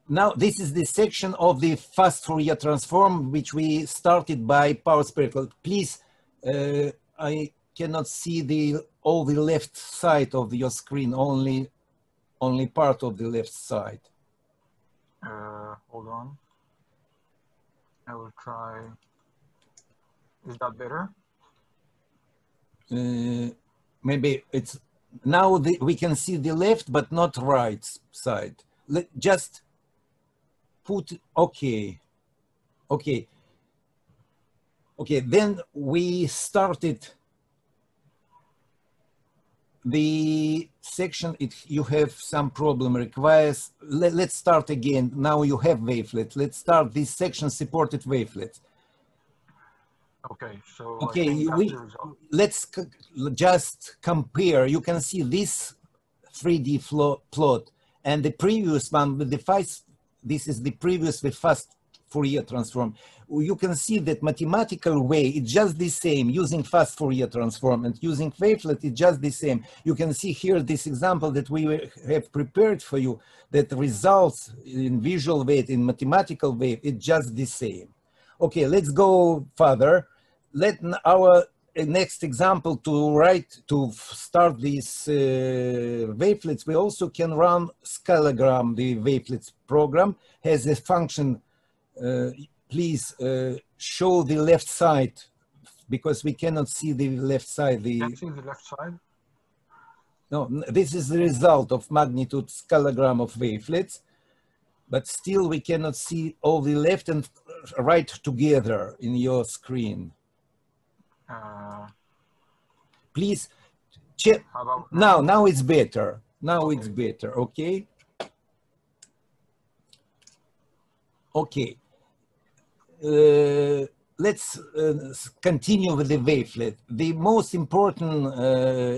Now, this is the section of the fast Fourier transform, which we started by power spherical. Please, I cannot see all the left side of your screen, only part of the left side. Hold on. I will try. Is that better? Maybe it's now we can see the left, but not right side. Just put, okay. Then we started the section. You have some problem requires, let's start again. Now you have wavelet. Let's start this section supported wavelet. Okay, so okay, let's just compare. You can see this 3D plot and the previous one with the fast. This is the previous with fast Fourier transform. You can see that mathematical way, it's just the same using fast Fourier transform, and using wavelet, it's just the same. You can see here this example that we have prepared for you that results in visual way, in mathematical way, it's just the same. Okay, let's go further. Let our next example to start these wavelets, we also can run scalegram. The wavelets program has a function. Please show the left side because we cannot see the left side. Can't see the left side? No, this is the result of magnitude scalegram of wavelets, but still we cannot see all the left and right together in your screen. Please check. Now it's better. Now it's better. Okay. Okay. Let's continue with the wavelet. The most important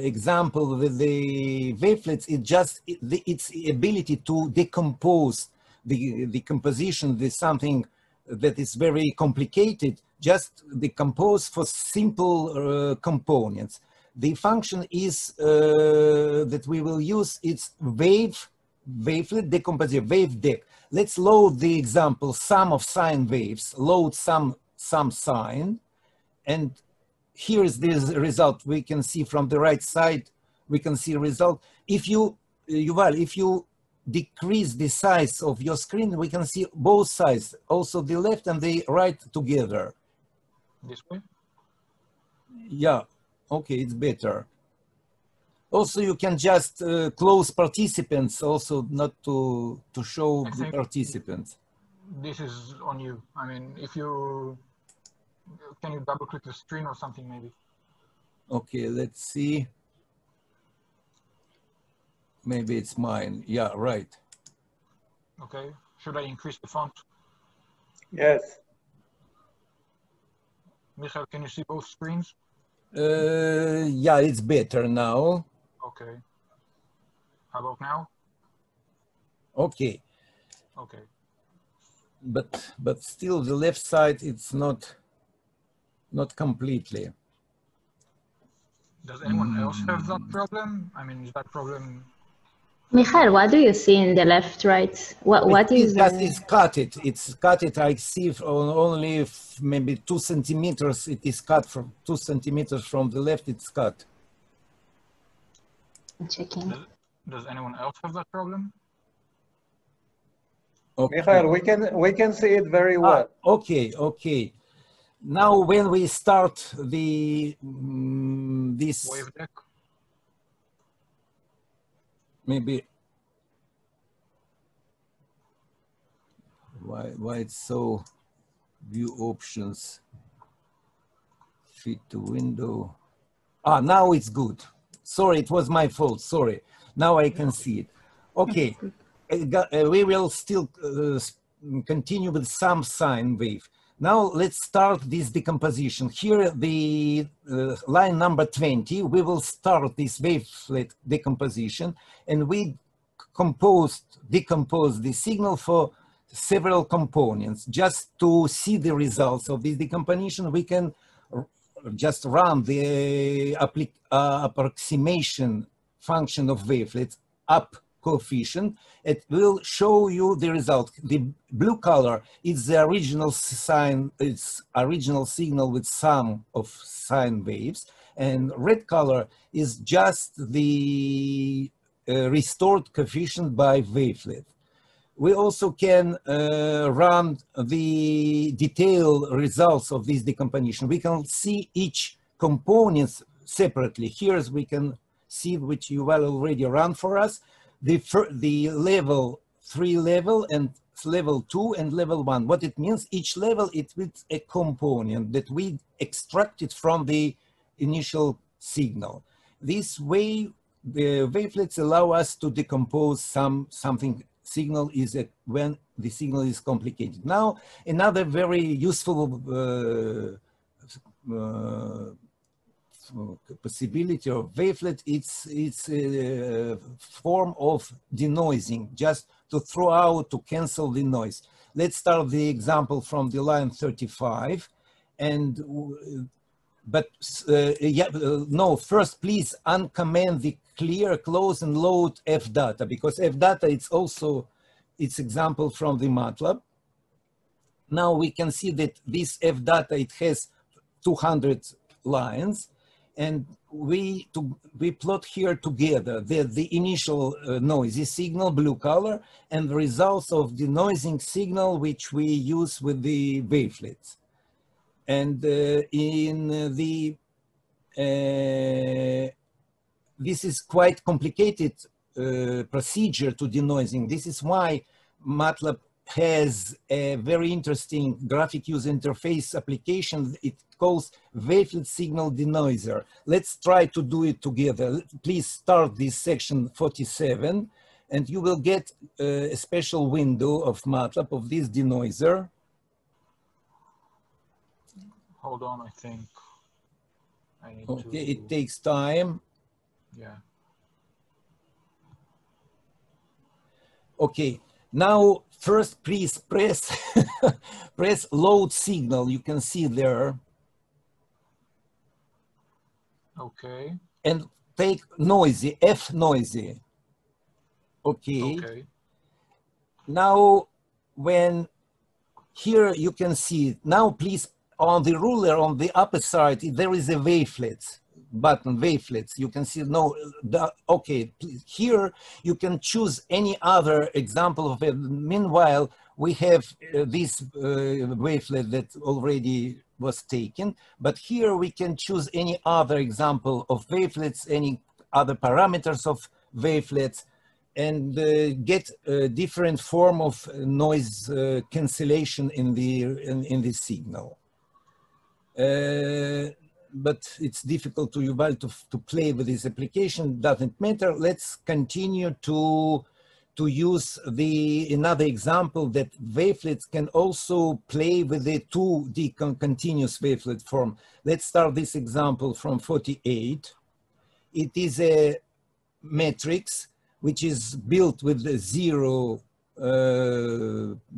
example with the wavelets is just its ability to decompose the composition. There's something that is very complicated, just decompose for simple components. The function is that we will use its wavelet decomposition, wave dec. Let's load the example, sum of sine waves, load some sine, and here is the result. We can see from the right side, we can see result. If you decrease the size of your screen, we can see both sides, also the left and the right together. This way? Yeah, okay, it's better. Also, you can just close participants, also not to show the participants. This is on you. I mean, if you, can you double click the screen or something maybe? Okay, let's see. Maybe it's mine. Yeah, right. Okay. Should I increase the font? Yes. Michael, can you see both screens? Yeah, it's better now. Okay. How about now? Okay. Okay. But still the left side, it's not completely. Does anyone else have that problem? I mean, is that problem? Michael, what do you see in the left, right? What is that? It's cut it. It's cut it. I see only maybe 2 centimeters. It is cut from 2 centimeters from the left. It's cut. I'm checking. Does anyone else have that problem? Okay. Michael, we can see it very well. Okay. Now, when we start this wave deck. Maybe why it's so view options fit to window. Now it's good. Sorry, it was my fault. Sorry. Now I can see it. Okay, we will still continue with some sine wave. Now let's start this decomposition. Here, the line number 20, we will start this wavelet decomposition, and we decompose the signal for several components. Just to see the results of this decomposition, we can just run the approximation function of wavelets up coefficient. It will show you the result. The blue color is the original sign, it's original signal with sum of sine waves, and red color is just the restored coefficient by Wavelet. We also can run the detailed results of this decomposition. We can see each component separately. Here we can see, which you will already run for us, the level 3 level and level 2 and level 1. What it means, each level it's with a component that we extracted from the initial signal. This way, the wavelets allow us to decompose something signal is when the signal is complicated. Now, another very useful possibility of wavelet, it's a form of denoising, just to throw out, to cancel the noise. Let's start the example from the line 35. And, no, first please uncomment the clear, close and load F data, because F data, it's also, it's example from the Matlab. Now we can see that this F data, it has 200 lines. And we plot here together the initial noisy signal, blue color, and the results of denoising signal, which we use with the wavelets. And this is quite complicated procedure to denoising. This is why Matlab has a very interesting graphic user interface application. It calls Wavelet Signal Denoiser. Let's try to do it together. Please start this section 47, and you will get a special window of Matlab of this denoiser. Hold on, I think I need to... Okay, it takes time. Yeah. Okay, now first please press press load signal. You can see there. Okay. And take noisy, F noisy. Okay. Okay. Now, when here you can see it. Now, please, on the ruler on the upper side, there is a wavelet button, wavelets. You can see, okay, please, here you can choose any other example of it. Meanwhile, we have this wavelet that already was taken, but here we can choose any other example of wavelets, any other parameters of wavelets, and get a different form of noise cancellation in the signal. But it's difficult to Yuval to play with this application, doesn't matter. Let's continue to use another example that wavelets can also play with the 2D continuous wavelet form. Let's start this example from 48. It is a matrix which is built with the zero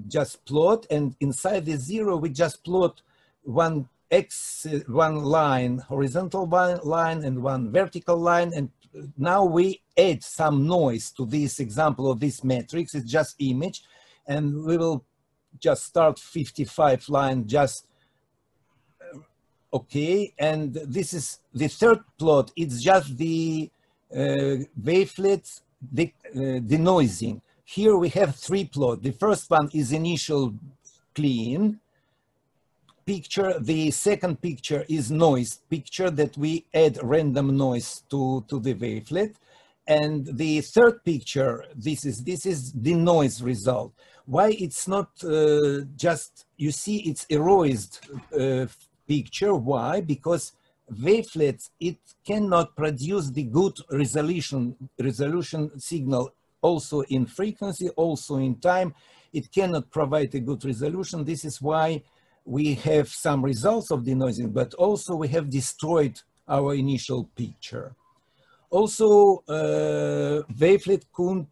just plot, and inside the zero we just plot one line, horizontal line, and one vertical line. And now we add some noise to this example of this matrix. It's just image, and we will just start 55 line just okay. And this is the third plot. It's just the wavelet denoising. Here we have 3 plots. The first one is initial clean picture. The second picture is noise picture that we add random noise to the wavelet. And the third picture, this is the noise result. Why it's not just, you see, it's erased picture. Why? Because wavelets, it cannot produce the good resolution signal also in frequency, also in time. It cannot provide a good resolution. This is why we have some results of denoising, but also we have destroyed our initial picture. Also, wavelet could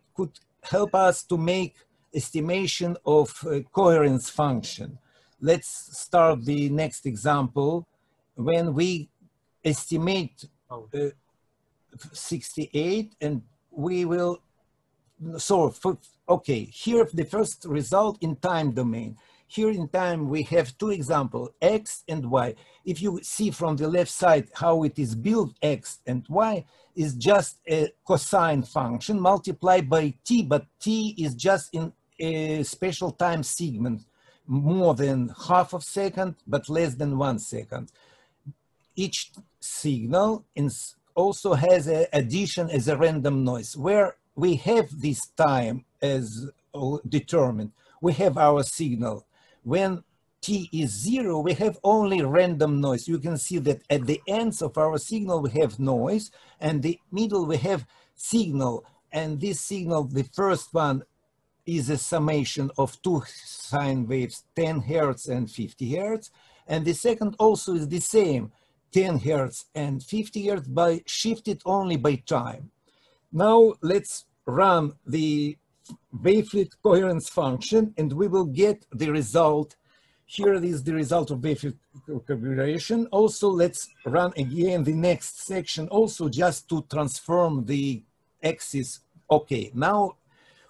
help us to make estimation of coherence function. Let's start the next example. When we estimate 68, and we will So, okay, here the first result in time domain. Here in time, we have two examples, X and Y. If you see from the left side how it is built, X and Y is just a cosine function multiplied by T, but T is just in a special time segment, more than half of second, but less than 1 second. Each signal also has an addition as a random noise, where we have this time as determined. We have our signal. When T is 0, we have only random noise. You can see that at the ends of our signal, we have noise, and the middle, we have signal. And this signal, the first one, is a summation of two sine waves, 10 Hertz and 50 Hertz. And the second also is the same, 10 Hertz and 50 Hertz, by shifted only by time. Now let's run the Wavelet coherence function, and we will get the result. Here is the result of Wavelet configuration. Also, let's run again the next section, also just to transform the axis. Okay, now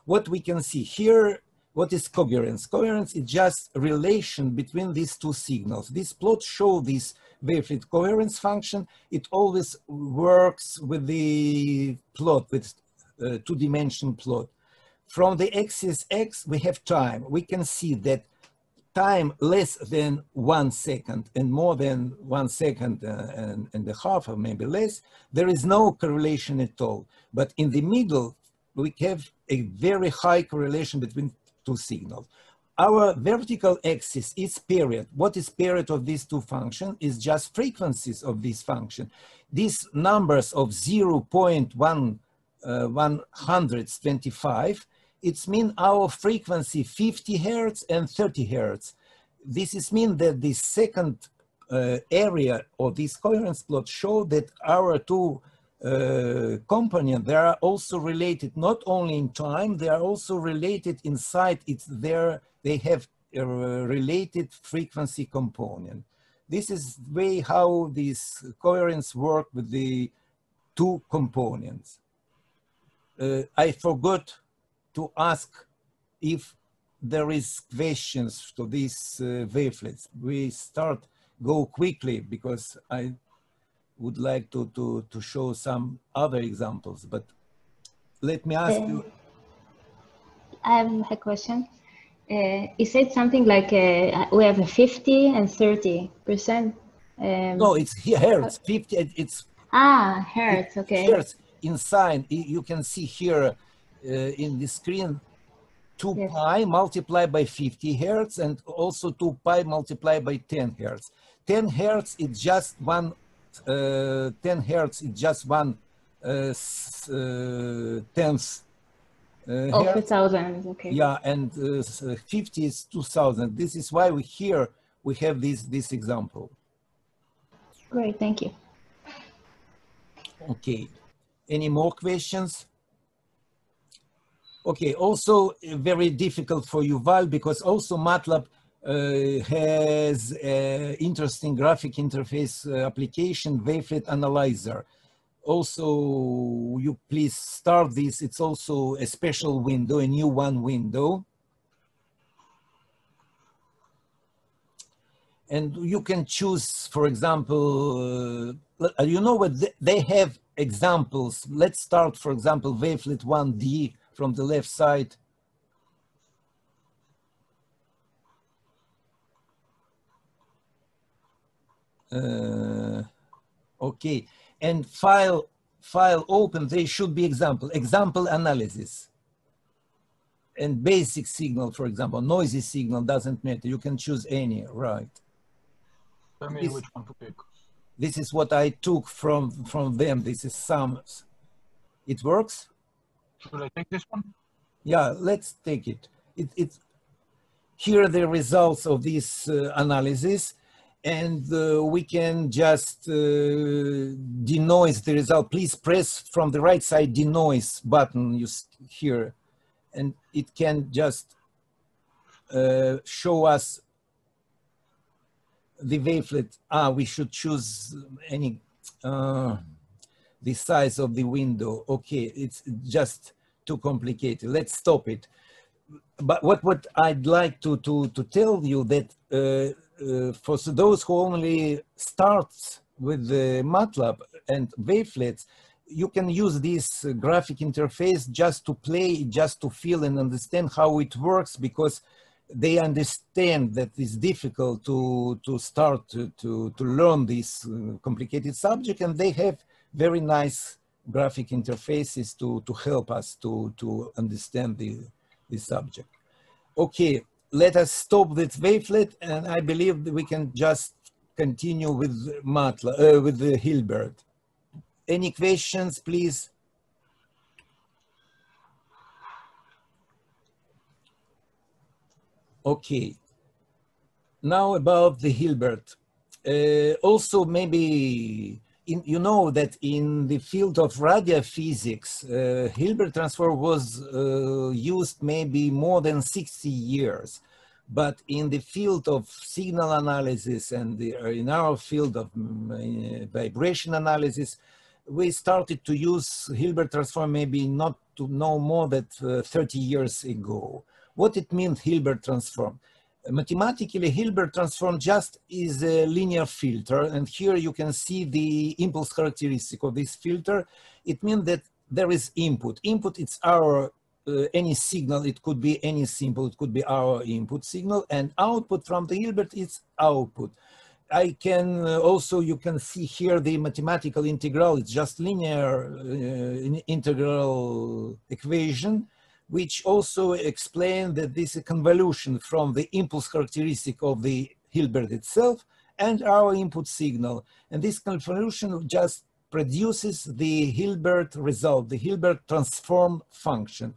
what we can see here, what is coherence? Coherence is just a relation between these two signals. This plot shows this Wavelet coherence function. It always works with the plot, with two-dimensional plot. From the axis X, we have time. We can see that time less than 1 second and more than 1 second and a half, or maybe less, there is no correlation at all. But in the middle, we have a very high correlation between two signals. Our vertical axis is period. What is period of these two functions is just frequencies of this function. These numbers of 0.125, it's mean our frequency 50 Hertz and 30 Hertz. This is mean that the second area of this coherence plot show that our two components, they are also related not only in time, they are also related inside they have a related frequency component. This is the way how this coherence work with the two components. I forgot to ask if there is questions to these wavelets. We go quickly because I would like to show some other examples, but let me ask you. I have a question. You said something like we have a 50 and 30%. No, it's Hertz, 50, it's. Hertz, okay. Hertz inside, you can see here in the screen, 2 Yes. pi multiplied by 50 Hertz and also 2 pi multiplied by 10 Hertz. 10 Hertz is just one, 10 Hertz is just one tenth Of 1,000, okay. Yeah, and 50 is 2,000. This is why we have this example. Great, thank you. Okay, any more questions? Okay, also very difficult for Yuval because also Matlab has an interesting graphic interface application, Wavelet Analyzer. Also, you please start this. It's also a special window, a new one window. And you can choose, for example, you know what, they have examples. Let's start, for example, Wavelet 1D from the left side. Okay, and file open, they should be example analysis. And basic signal, for example, noisy signal doesn't matter. You can choose any, right? Tell me which one to pick. This is what I took from them. This is some. It works? Should I take this one? Yeah, let's take it. Here are the results of this analysis, and we can just denoise the result. Please press from the right side denoise button you here, and it can just show us the wavelet. We should choose any the size of the window. Okay, it's just too complicated. Let's stop it. But what I'd like to tell you that for those who only start with the Matlab and wavelets, you can use this graphic interface just to play, just to feel and understand how it works, because they understand that it's difficult to start to learn this complicated subject, and they have very nice graphic interfaces to help us to understand the subject. Okay, let us stop with wavelet, and I believe that we can just continue with Matlab, with the Hilbert. Any questions, please? Okay, now about the Hilbert. Also, maybe you know that in the field of radiophysics, Hilbert transform was used maybe more than 60 years. But in the field of signal analysis and in our field of vibration analysis, we started to use Hilbert transform maybe not to know more than 30 years ago. What it means, Hilbert transform? Mathematically, Hilbert transform just is a linear filter, and here you can see the impulse characteristic of this filter. It means that there is input. Input, it's our any signal, it could be any symbol, it could be our input signal, and output from the Hilbert is output. I can also, you can see here the mathematical integral, it's just linear integral equation, which also explain that this is a convolution from the impulse characteristic of the Hilbert itself and our input signal. And this convolution just produces the Hilbert result, the Hilbert transform function.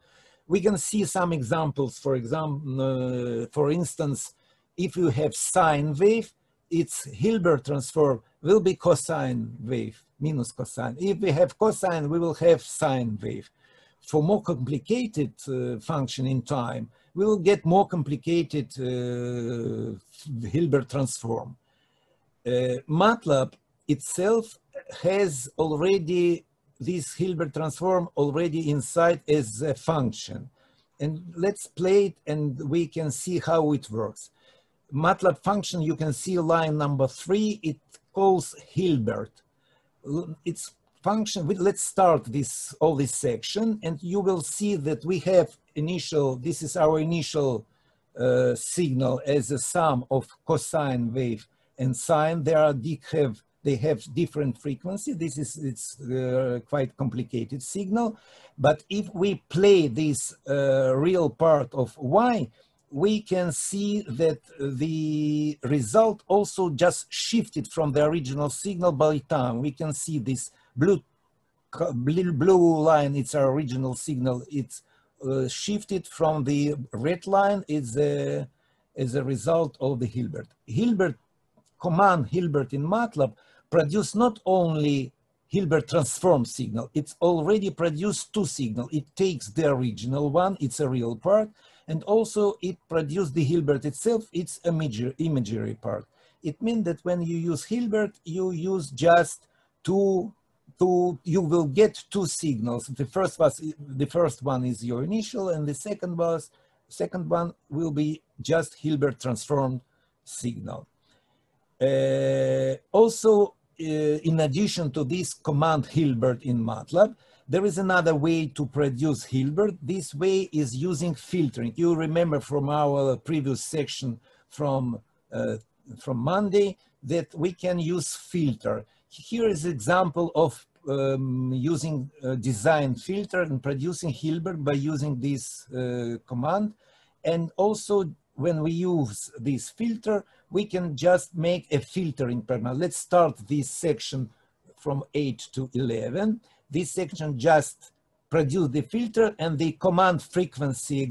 We can see some examples. For example, for instance, if you have sine wave, its Hilbert transform will be cosine wave, minus cosine. If we have cosine, we will have sine wave. For more complicated function in time, we will get more complicated Hilbert transform. Matlab itself has already this Hilbert transform already inside as a function. And let's play it and we can see how it works. Matlab function, you can see line number 3, it calls Hilbert. It's function, let's start this all this section, and you will see that we have initial, this is our initial signal as a sum of cosine wave and sine. They have different frequency. It's quite complicated signal, but if we play this real part of y, we can see that the result also just shifted from the original signal by time. We can see this blue line, it's our original signal. It's shifted from the red line as a result of the Hilbert. Hilbert command Hilbert in Matlab produce not only Hilbert transform signal, it's already produced two signals. It takes the original one, it's a real part, and also it produced the Hilbert itself, it's imagery part. It means that when you use Hilbert, you use just you will get two signals. The first one is your initial, and the second one will be just Hilbert transformed signal. Also, in addition to this command Hilbert in Matlab, there is another way to produce Hilbert. This way is using filtering. You remember from our previous section from Monday that we can use filter. Here is an example of using design filter and producing Hilbert by using this command. And also when we use this filter, we can just make a filtering parameter. Let's start this section from 8 to 11. This section just produce the filter, and the command frequency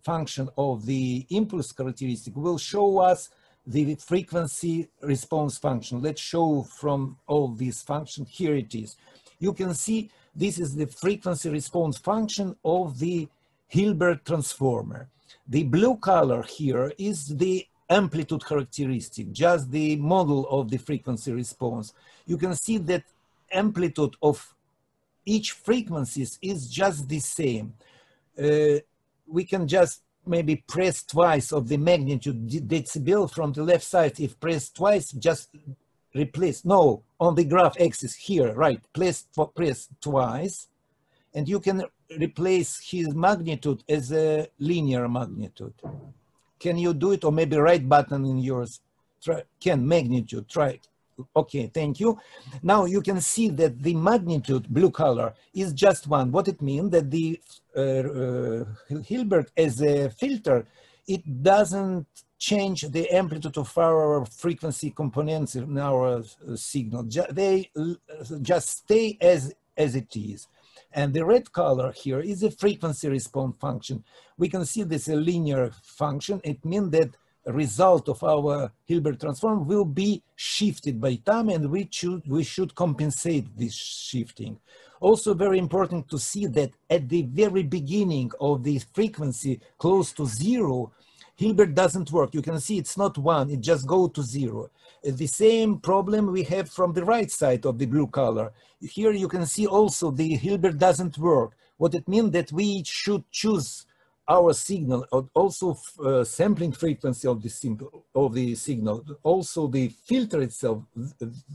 function of the impulse characteristic will show us the frequency response function. Let's show from all these functions. Here it is. You can see this is the frequency response function of the Hilbert transformer. The blue color here is the amplitude characteristic, just the model of the frequency response. You can see that amplitude of each frequencies is just the same. We can just maybe press twice of the magnitude decibel from the left side. If pressed twice, just replace, no, on the graph axis here, right, press twice, and you can replace his magnitude as a linear magnitude. Can you do it? Or maybe right button in yours, try, magnitude, try it. Okay, thank you. Now you can see that the magnitude, blue color, is just one. What it means that the Hilbert as a filter, it doesn't change the amplitude of our frequency components in our signal. They just stay as it is. And the red color here is a frequency response function. We can see this a linear function. It means that the result of our Hilbert transform will be shifted by time, and we should compensate this shifting. Also very important to see that at the very beginning of the frequency close to zero, Hilbert doesn't work. You can see it's not one, it just goes to zero. The same problem we have from the right side of the blue color. Here you can see also the Hilbert doesn't work. What it means that we should choose our signal, also sampling frequency of the signal, also the filter itself,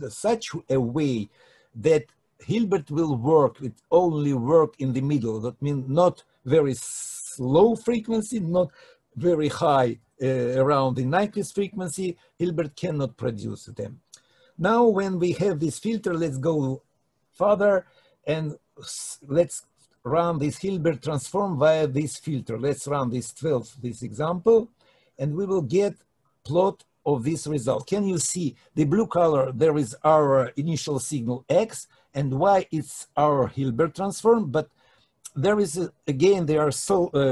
such a way that Hilbert will work, it only work in the middle. That means not very slow frequency, not very high around the Nyquist frequency. Hilbert cannot produce them. Now when we have this filter, let's go further and let's run this Hilbert transform via this filter. Let's run this example, and we will get plot of this result. Can you see the blue color? There is our initial signal X, and Y is our Hilbert transform. But there is, again, there are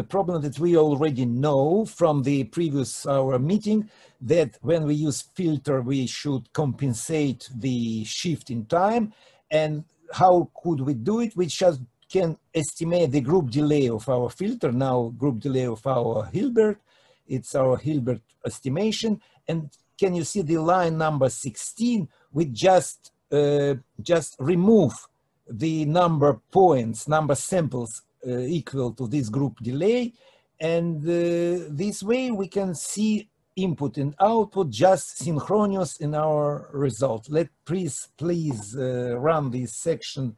problems that we already know from the previous our meeting, that when we use filter, we should compensate the shift in time. And how could we do it? We just can estimate the group delay of our filter, now group delay of our Hilbert. It's our Hilbert estimation. And can you see the line number 16? We just remove the number points, number samples equal to this group delay. And this way we can see input and output just synchronous in our result. Please run this section.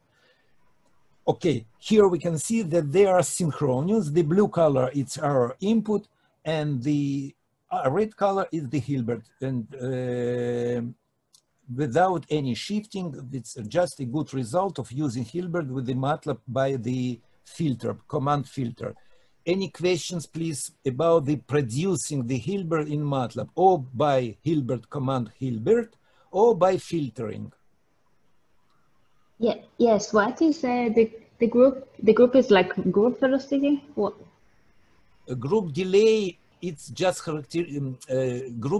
Okay, here we can see that they are synchronous. The blue color is our input, and the red color is the Hilbert. And without any shifting, it's just a good result of using Hilbert with the Matlab by the filter, command filter. Any questions, please, about the producing the Hilbert in Matlab, or by Hilbert command Hilbert, or by filtering? Yeah, yes. What is the group? The group is like group velocity? What? A group delay, it's just group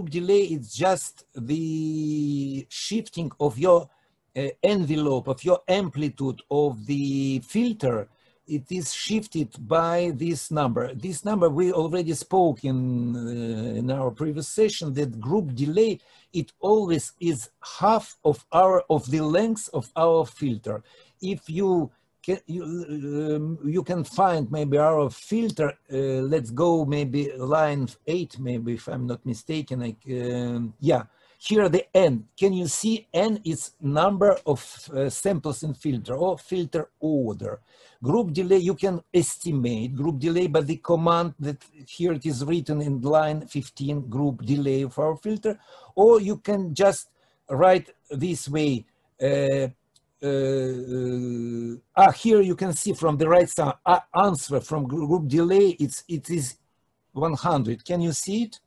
delay is just the shifting of your envelope, of your amplitude of the filter. It is shifted by this number. This number we already spoke in our previous session, that group delay, it always is half of the length of our filter. If you can find maybe our filter, let's go maybe line 8, maybe if I'm not mistaken, yeah. Here the N, can you see N is number of samples in filter, or filter order. Group delay, you can estimate group delay by the command that here it is written in line 15, group delay of our filter, or you can just write this way. Here you can see from the right side, answer from group delay, it is 100. Can you see it?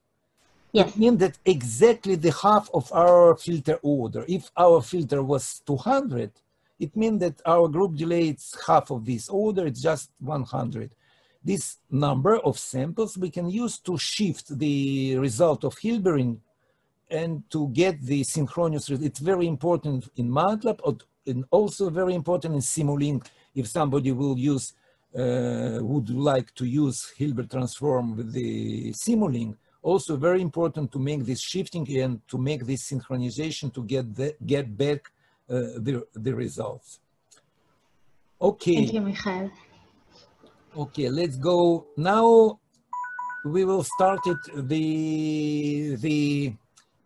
Yes. It means that exactly the half of our filter order. If our filter was 200, it means that our group delay is half of this order, it's just 100. This number of samples we can use to shift the result of Hilbert and to get the synchronous result. It's very important in Matlab, and also very important in Simulink. If somebody will use, would like to use Hilbert transform with the Simulink, also very important to make this shifting and to make this synchronization to get back the results. Okay. Thank you, Michael. Okay, let's go. Now we will start it,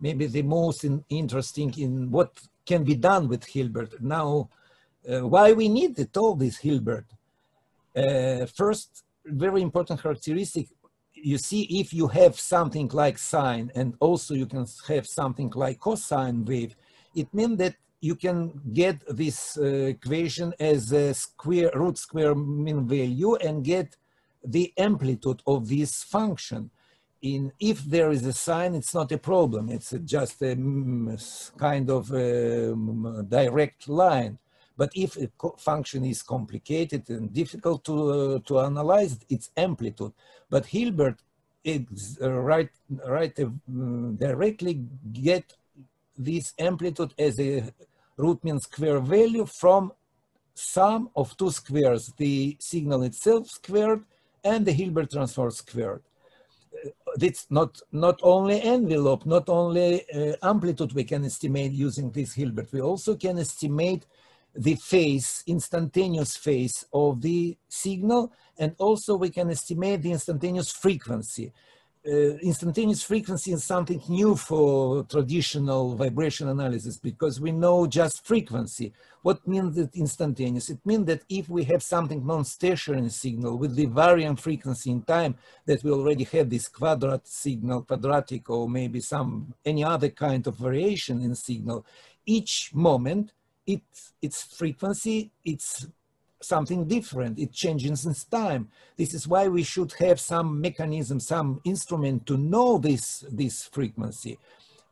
maybe the most interesting in what can be done with Hilbert. Now, why we need all this Hilbert? First, very important characteristic, you see, if you have something like sine and also you can have something like cosine wave, it means that you can get this equation as a root square mean value and get the amplitude of this function. If there is a sine, it's not a problem. It's just a kind of direct line. But if a function is complicated and difficult to analyze, its amplitude. But Hilbert directly get this amplitude as a root mean square value from sum of two squares, the signal itself squared and the Hilbert transform squared. It's not only envelope, not only amplitude we can estimate using this Hilbert, we also can estimate the phase, instantaneous phase of the signal, and also we can estimate the instantaneous frequency. Instantaneous frequency is something new for traditional vibration analysis because we know just frequency. What means that instantaneous? It means that if we have something non-stationary signal with the varying frequency in time, that we already have this quadratic signal, quadratic, or maybe any other kind of variation in signal, each moment, its frequency, it's something different. It changes in time. This is why we should have some mechanism, some instrument to know this frequency.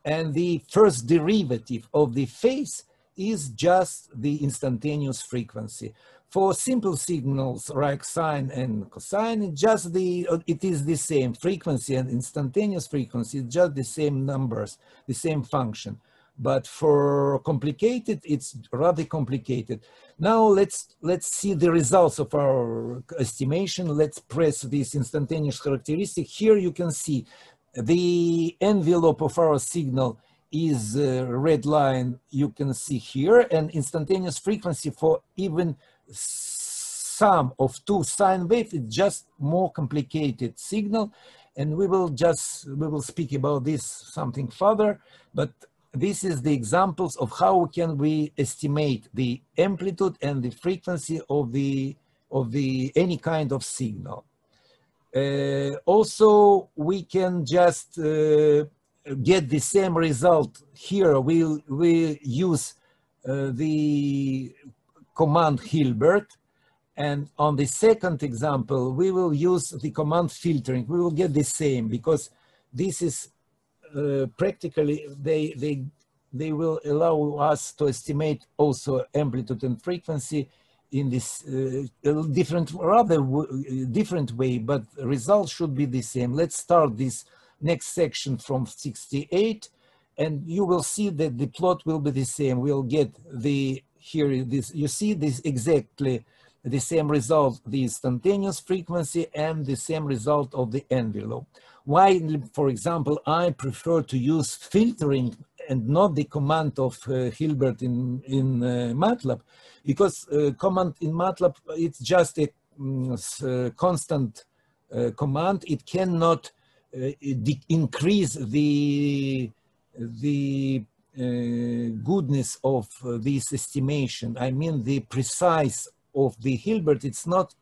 And the first derivative of the phase is just the instantaneous frequency. For simple signals like sine and cosine, it is the same frequency, and instantaneous frequency is just the same numbers, the same function. But for complicated, it's rather complicated. Now let's see the results of our estimation. Let's press this instantaneous characteristic. Here you can see the envelope of our signal is a red line you can see here, and instantaneous frequency for even sum of two sine waves is just more complicated signal. And we will speak about this something further, but this is the examples of how can we estimate the amplitude and the frequency of any kind of signal. Also, we can just get the same result here. We use the command Hilbert, and on the second example, we will use the command filtering. We will get the same because this is practically, they will allow us to estimate also amplitude and frequency in this different way, but the results should be the same. Let's start this next section from 68, and you will see that the plot will be the same. We'll get you see this exactly the same result, the instantaneous frequency and the same result of the envelope. Why, for example, I prefer to use filtering and not the command of Hilbert in Matlab, because command in Matlab, it's just a constant command. It cannot increase the goodness of this estimation. I mean, the precise of the Hilbert, it's not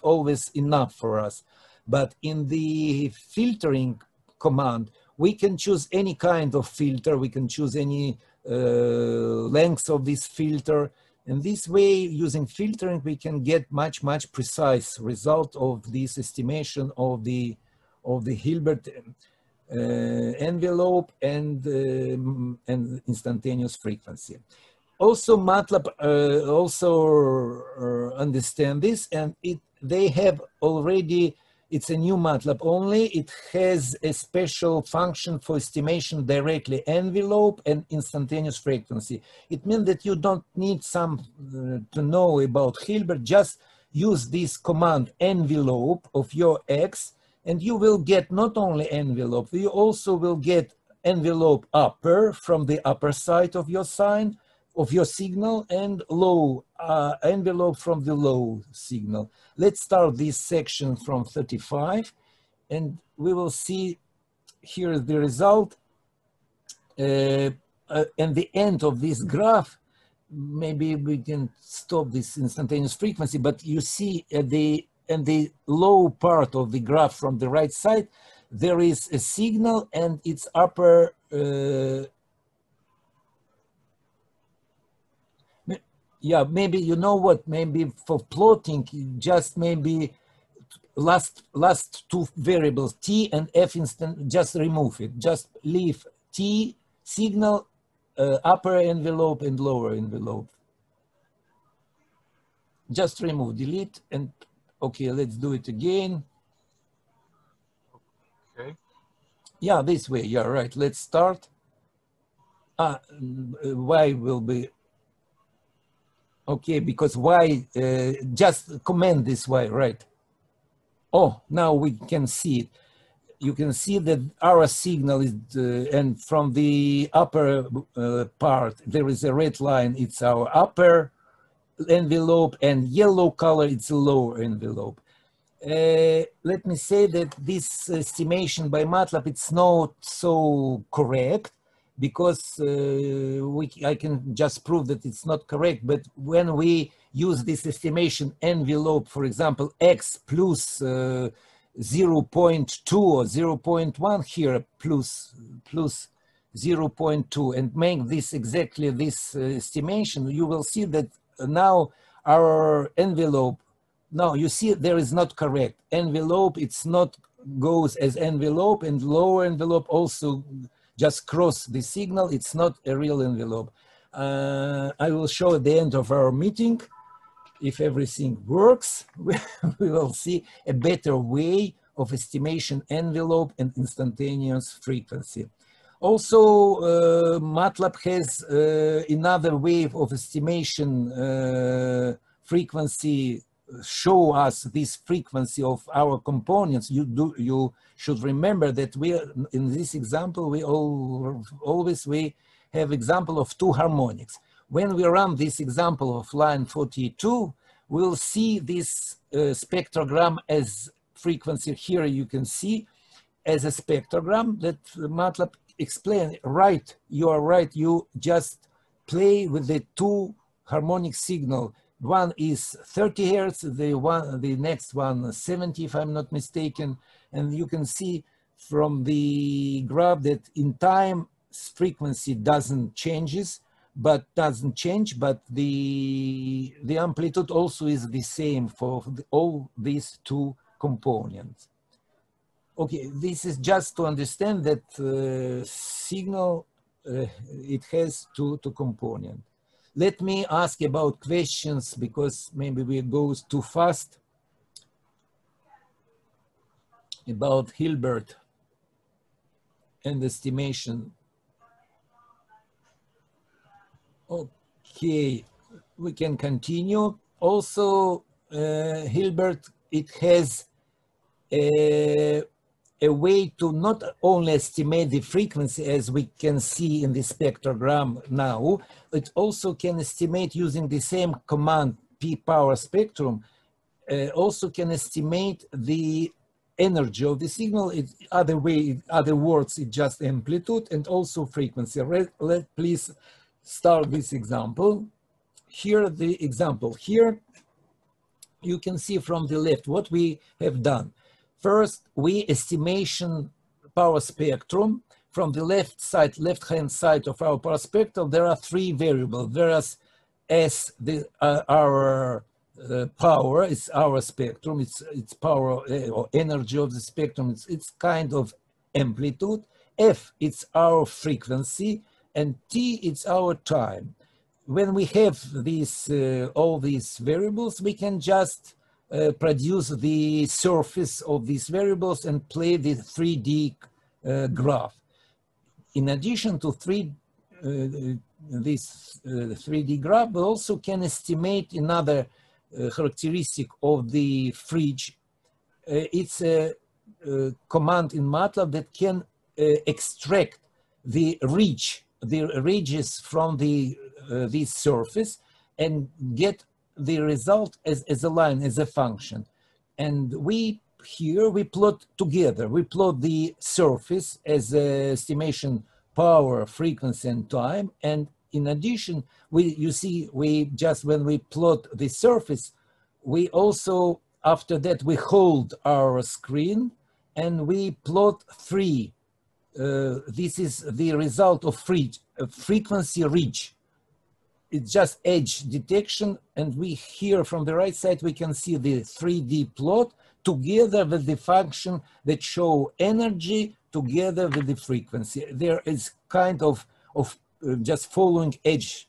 always enough for us. But in the filtering command, we can choose any kind of filter. We can choose any length of this filter. And this way, using filtering, we can get much precise result of this estimation of the Hilbert envelope and instantaneous frequency. Also, Matlab also understand this, and they have already. It's a new Matlab only. It has a special function for estimation directly envelope and instantaneous frequency. It means that you don't need to know about Hilbert. Just use this command envelope of your X, and you will get not only envelope, you also will get envelope upper from the upper side of your sine, of your signal and low envelope from the low signal. Let's start this section from 35, and we will see here the result. And the end of this graph, maybe we can stop this instantaneous frequency, but you see at the low part of the graph from the right side, there is a signal and its upper yeah, maybe you know what, maybe for plotting, just maybe last two variables, t and f instant, just remove it. Just leave t signal, upper envelope and lower envelope. Just remove, delete, and okay, let's do it again. Okay. Yeah, this way, yeah, right. Let's start. Y will be, okay, because Y, just comment this Y, right? Oh, now we can see it. You can see that our signal is, and from the upper part, there is a red line, it's our upper envelope, and yellow color, it's a lower envelope. Let me say that this estimation by Matlab, it's not so correct, because I can just prove that it's not correct, but when we use this estimation envelope, for example, x plus 0.2 or 0.1 here, plus 0.2, and make this exactly this estimation, you will see that now our envelope, now you see there is not correct. Envelope, it's not goes as envelope, and lower envelope also just cross the signal, it's not a real envelope. I will show at the end of our meeting, if everything works, we will see a better way of estimation envelope and instantaneous frequency. Also, Matlab has another way of estimation frequency, show us this frequency of our components. You should remember that we, in this example, we always have example of two harmonics. When we run this example of line 42, we'll see this spectrogram as frequency. Here you can see as a spectrogram that Matlab explain. Right, you are right. You just play with the two harmonic signal. One is 30 hertz, the next one 70, if I'm not mistaken. And you can see from the graph that in time frequency doesn't change, but the amplitude also is the same for all these two components. Okay, this is just to understand that signal, it has two components. Let me ask about questions, because maybe we go too fast, about Hilbert and estimation. Okay, we can continue. Also, Hilbert, it has a way to not only estimate the frequency, as we can see in the spectrogram now, it also can estimate using the same command, p-power spectrum, also can estimate the energy of the signal. Other words, it's just amplitude and also frequency. Please start this example. Here, the example here, you can see from the left what we have done. First, we estimation power spectrum. From the left-hand side of our power spectrum, there are three variables. Whereas S, our power, is our spectrum, it's power or energy of the spectrum, it's kind of amplitude. F, it's our frequency, and T, it's our time. When we have these all these variables, we can just produce the surface of these variables and play the 3D graph. In addition to this 3D graph, we also can estimate another characteristic of the fridge. It's a command in Matlab that can extract the ridges from the this surface and get the result as a line, as a function. And here we plot together. We plot the surface as a estimation power, frequency, and time. And in addition, you see, when we plot the surface, we also, after that, we hold our screen and we plot three. This is the result of frequency reach. It's just edge detection. And we here from the right side, we can see the 3D plot together with the function that show energy together with the frequency. There is kind of just following edge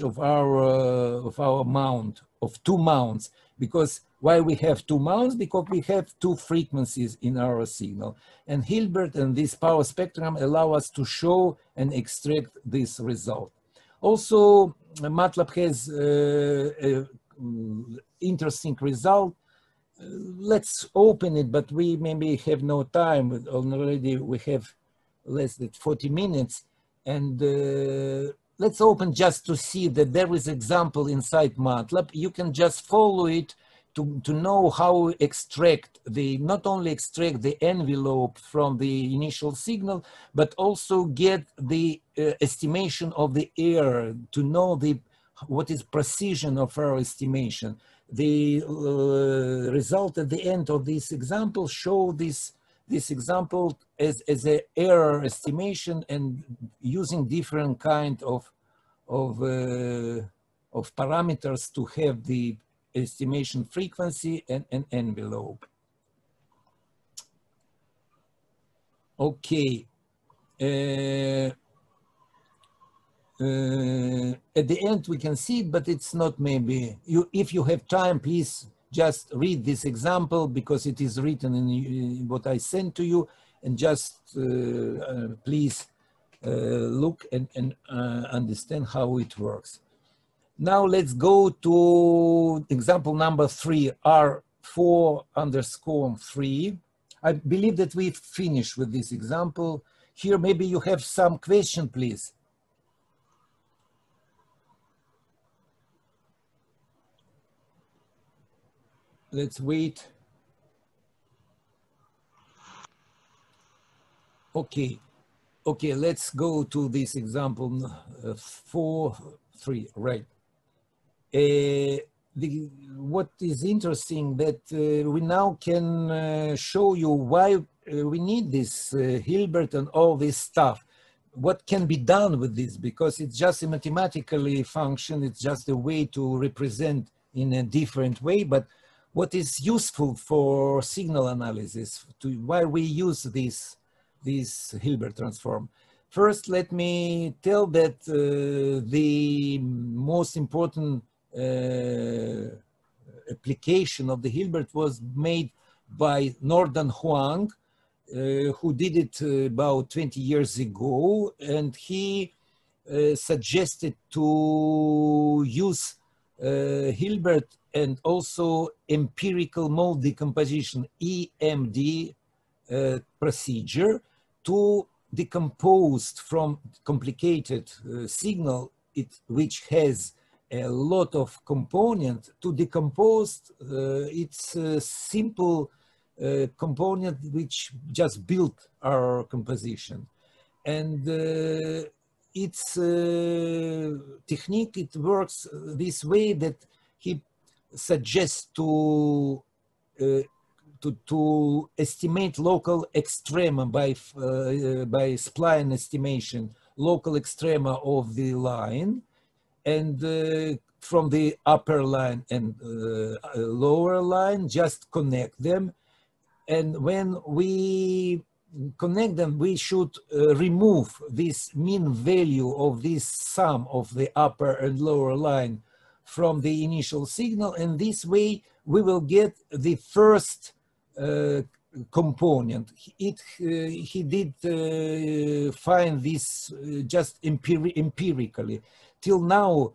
of our mount, of two mounts. Because why we have two mounts? Because we have two frequencies in our signal. And Hilbert and this power spectrum allow us to show and extract this result. Also, Matlab has an interesting result. Let's open it, but we maybe have no time. Already we have less than 40 minutes. And let's open just to see that there is example inside Matlab. You can just follow it to know how extract not only extract the envelope from the initial signal, but also get the estimation of the error, to know what is precision of our estimation. The result at the end of this example show this example as an error estimation and using different kind of parameters to have the estimation frequency and envelope. Okay. At the end we can see it, but it's not maybe. If you have time, please just read this example because it is written in what I sent to you, and just please look and understand how it works. Now let's go to example number 3, R4_3. I believe that we've finished with this example. Here, maybe you have some question, please. Let's wait. Okay, let's go to this example 4.3, right. What is interesting that we now can show you why we need this Hilbert and all this stuff. What can be done with this? Because it's just a mathematically function. It's just a way to represent in a different way. But what is useful for signal analysis? Why we use this Hilbert transform? First, let me tell that the most important application of the Hilbert was made by Nordan Huang, who did it about 20 years ago, and he suggested to use Hilbert and also empirical mode decomposition, EMD procedure, to decompose from complicated signal which has a lot of components, to decompose its simple component which just built our composition. And its technique, it works this way that he suggests to estimate local extrema by spline estimation, local extrema of the line, and from the upper line and lower line, just connect them. And when we connect them, we should remove this mean value of this sum of the upper and lower line from the initial signal. And this way we will get the first component. He did find this just empirically. Till now,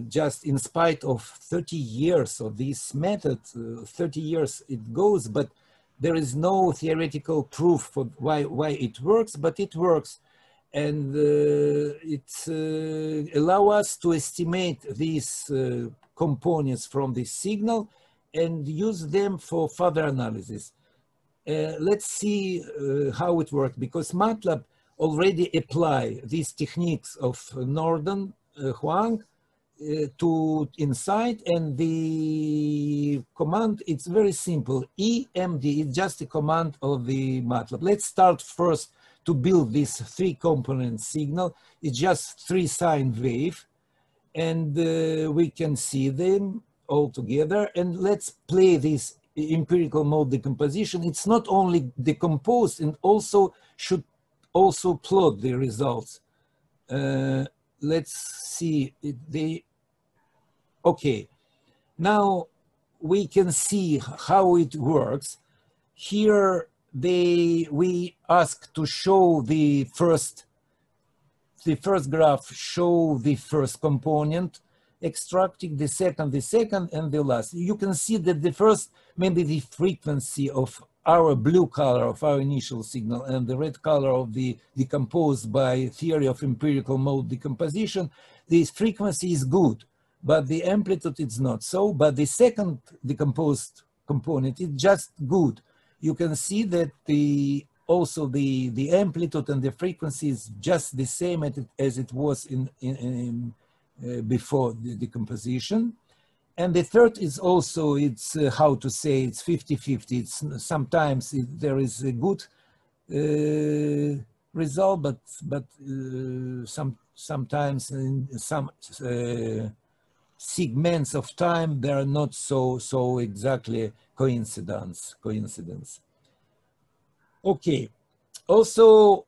just in spite of 30 years of this method, 30 years it goes, but there is no theoretical proof for why it works, but it works. and it allows us to estimate these components from the signal and use them for further analysis. Let's see how it works, because Matlab already apply these techniques of Norden, Huang to inside, and the command, it's very simple. EMD is just a command of the Matlab. Let's start first to build this 3-component signal. It's just 3 sine wave, and we can see them all together. And let's play this empirical mode decomposition. It's not only decomposed, and also should also plot the results. Let's see okay, now we can see how it works. Here we ask to show the first graph, show the first component, extracting the second, and the last. You can see that the first, maybe the frequency of our blue color of our initial signal and the red color of the decomposed by theory of empirical mode decomposition, this frequency is good, but the amplitude is not so. But the second decomposed component is just good. You can see that also the amplitude and the frequency is just the same as it was before the decomposition. And the third is also, it's how to say, it's 50-50. It's sometimes there is a good result, but sometimes in some segments of time they are not so exactly coincidence. Okay. Also,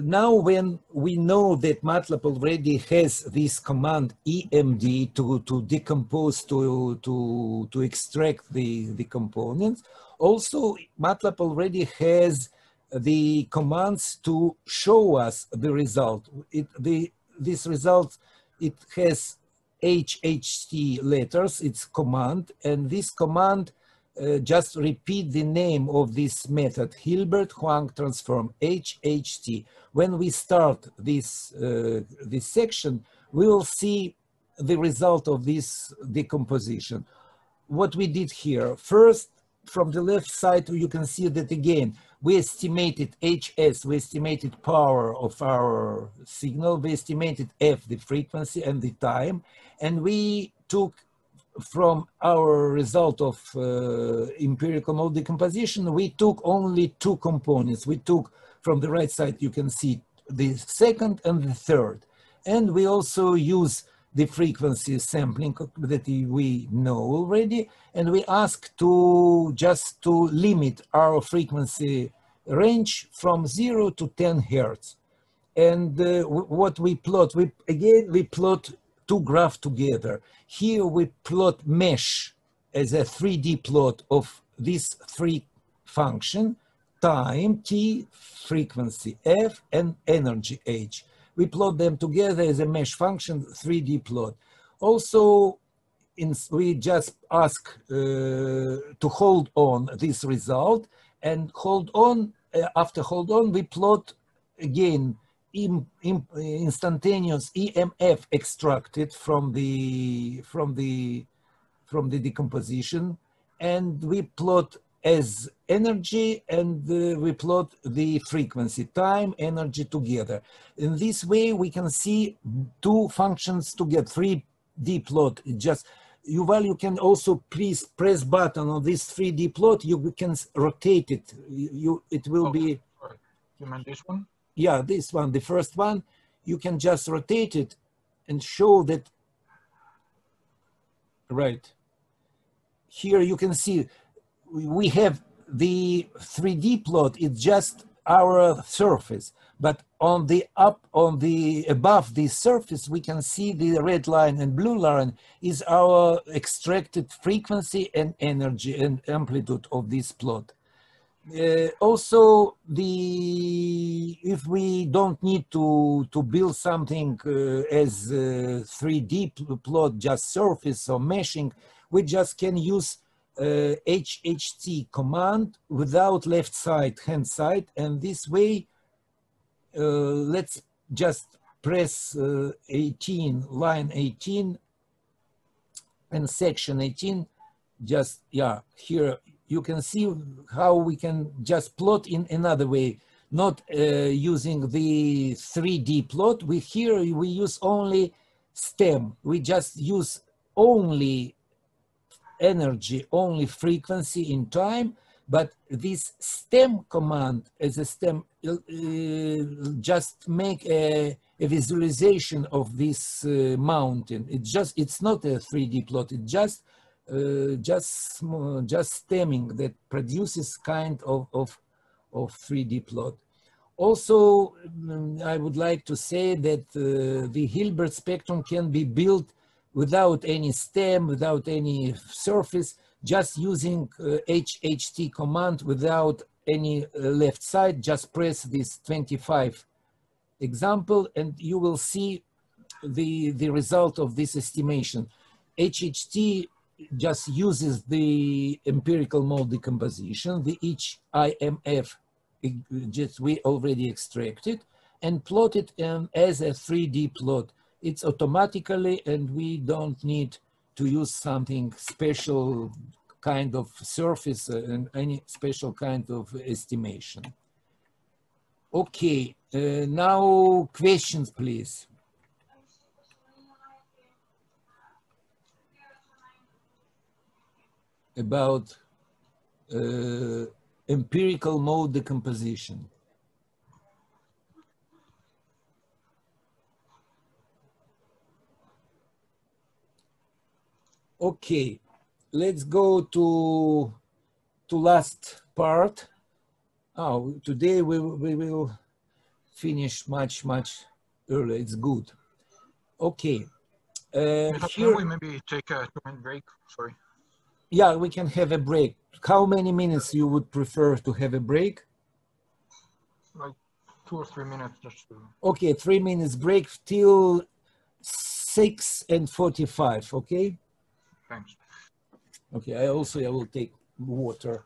now when we know that Matlab already has this command EMD to decompose, to extract the components, also Matlab already has the commands to show us the result. This result, it has HHT letters, it's command, and this command just repeat the name of this method, Hilbert Transform, HHT. When we start this section, we will see the result of this decomposition. What we did here, first, from the left side, you can see that again, we estimated HS, we estimated power of our signal, we estimated F, the frequency, and the time, and we took from our result of empirical mode decomposition, we took only 2 components. We took from the right side, you can see the second and the third. And we also use the frequency sampling that we know already. And we ask just to limit our frequency range from 0 to 10 Hertz. And what we plot, we plot 2 graphs together. Here we plot mesh as a 3D plot of these 3 functions, time, T, frequency, F, and energy, H. We plot them together as a mesh function, 3D plot. Also, we just ask to hold on this result, and hold on, after hold on, we plot again instantaneous EMF extracted from the decomposition, and we plot as energy, and we plot the frequency, time, energy together. In this way, we can see 2 functions together, 3D plot. Just Yuval, you can also please press button on this 3D plot. You can rotate it. It will be. Sorry. You meant this one? Yeah, this one, the first one, you can just rotate it and show that, right. Here you can see we have the 3D plot, it's just our surface, but on the above this surface, we can see the red line and blue line is our extracted frequency and energy and amplitude of this plot. Also, if we don't need to build something as 3D plot, just surface or meshing, we just can use HHT command without left side, hand side, and this way, let's just press 18, line 18 and section 18. Just, yeah, here you can see how we can just plot in another way, not using the 3D plot. Here we use only stem. We just use only energy, only frequency in time, but this stem command as a stem just make a visualization of this mountain. It's not a 3D plot. It's just stemming that produces kind of 3D plot. Also, I would like to say that the Hilbert spectrum can be built without any stem, without any surface, just using HHT command without any left side. Just press this 25 example and you will see the result of this estimation. HHT just uses the empirical mode decomposition, the each IMF just we already extracted and plotted as a 3D plot. It's automatically, and we don't need to use something special kind of surface and any special kind of estimation. Okay, now questions, please. About empirical mode decomposition. Okay, let's go to last part. Oh, today we will finish much earlier. It's good. Okay. Can we maybe take a 2-minute break? Sorry. Yeah, we can have a break. How many minutes you would prefer to have a break? Like 2 or 3 minutes just to... Okay, 3 minutes break till 6:45, okay? Thanks. Okay, I will take water.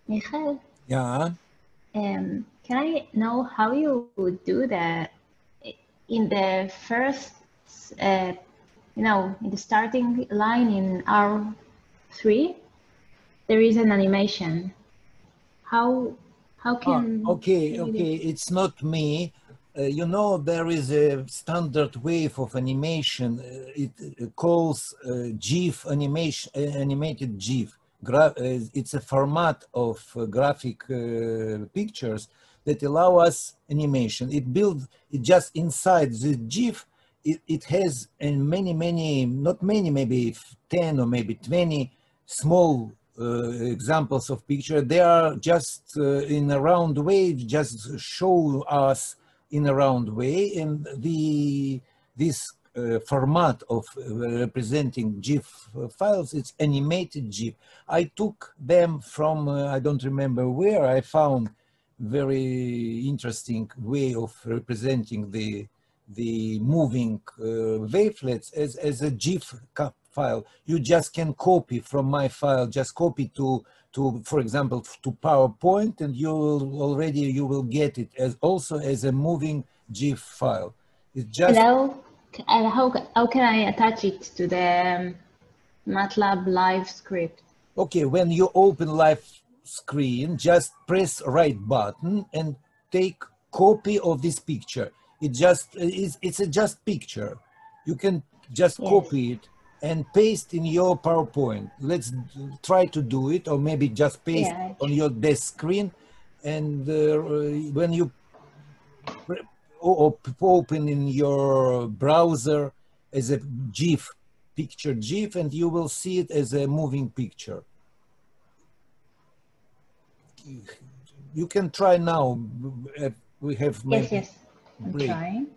Michael, Yeah. can I know how you would do that in the first, in the starting line in R3, there is an animation. How can Okay, you do it? it's not me. You know, there is a standard wave of animation. It calls GIF animation, animated GIF. It's a format of graphic pictures that allow us animation. It just inside the GIF, it has many, not many, maybe 10 or maybe 20 small examples of picture. They are just in a round way, just show us in a round way. And this format of representing GIF files, it's animated GIF. I took them from, I don't remember where, I found very interesting way of representing the moving wavelets as a GIF file. You just can copy from my file, just copy to for example, to PowerPoint, and you will get it as also as a moving GIF file. It's just. And how can I attach it to the Matlab live script? Okay, when you open live screen, just press right button and take copy of this picture. It's a just picture. You can just copy it and paste in your PowerPoint. Let's try to do it, or maybe just paste on your desk screen. And when you open in your browser as a GIF, picture GIF, and you will see it as a moving picture. You can try now. We have Yes, I'm trying.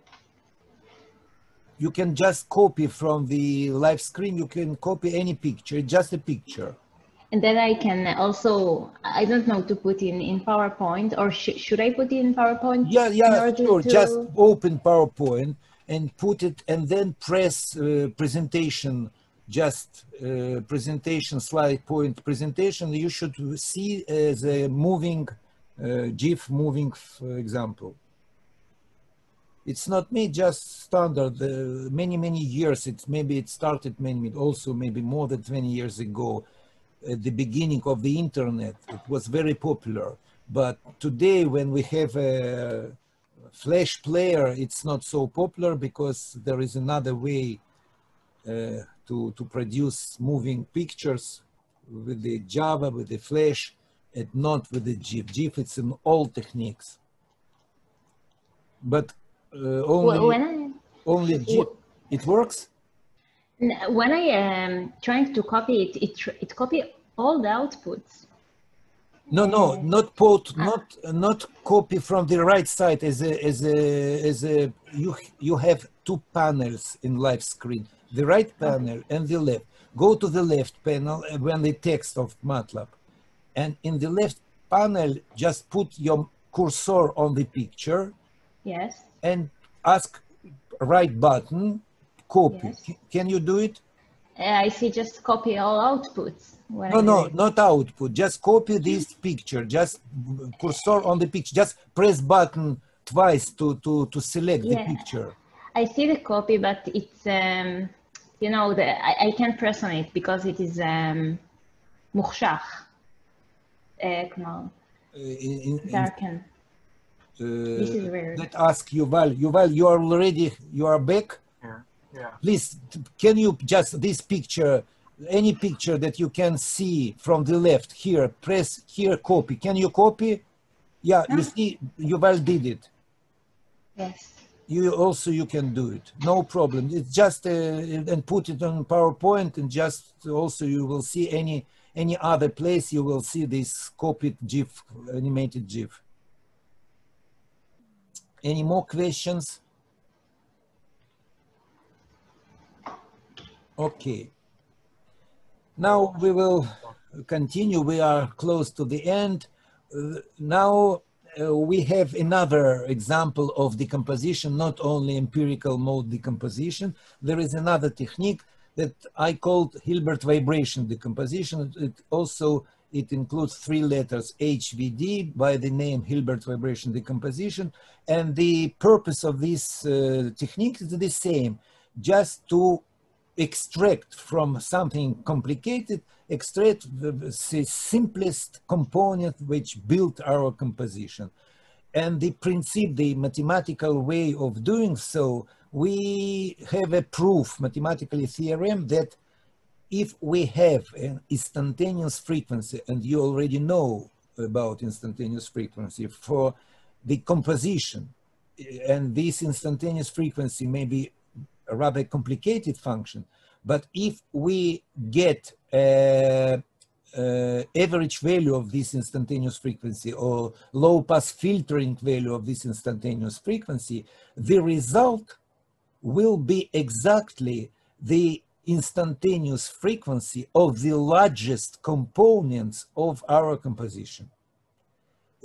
You can just copy from the live screen. You can copy any picture, just a picture. And then I can also, I don't know, to put in PowerPoint, or should I put it in PowerPoint? Yeah, sure. Just open PowerPoint and put it, and then press presentation, just presentation, slide point presentation. You should see as a moving GIF moving example. It's not me, just standard. Many years. Maybe it started also maybe more than 20 years ago. At the beginning of the internet, it was very popular. But today, when we have a Flash player, it's not so popular because there is another way to produce moving pictures with the Java, with the Flash, and not with the GIF. GIF, it's an old techniques. But only GIF, it works? When I am trying to copy it, it copies all the outputs. No, not copy from the right side you have two panels in live screen, the right panel and the left. Go to the left panel when the text of Matlab, and in the left panel just put your cursor on the picture. Yes. And ask right button, copy. Yes. Can you do it? I see just copy all outputs. No, not output. Just copy this picture. Just cursor on the picture. Just press button twice to select the picture. I see the copy, but it's, you know, I can't press on it because it is מוחשך. Darken. This is weird. Let's ask Yuval. Yuval, you are back? Yeah. Please, can you just, this picture, any picture that you can see from the left here, press here, copy. Can you copy? Yeah, you see, Yuval did it. Yes. You can do it. No problem. It's just, and put it on PowerPoint, and just also you will see any other place, you will see this copied GIF, animated GIF. Any more questions? Okay. Now we will continue. We are close to the end. Now we have another example of decomposition, not only empirical mode decomposition. There is another technique that I called Hilbert vibration decomposition. It also It includes 3 letters HVD by the name Hilbert Vibration Decomposition. And the purpose of this technique is the same, just to extract from something complicated, extract the simplest component which built our composition. And the principle, the mathematical way of doing so, we have a proof, mathematical theorem, that if we have an instantaneous frequency, and you already know about instantaneous frequency for the composition, and this instantaneous frequency may be a rather complicated function, but if we get average value of this instantaneous frequency or low pass filtering value of this instantaneous frequency, the result will be exactly the instantaneous frequency of the largest components of our composition.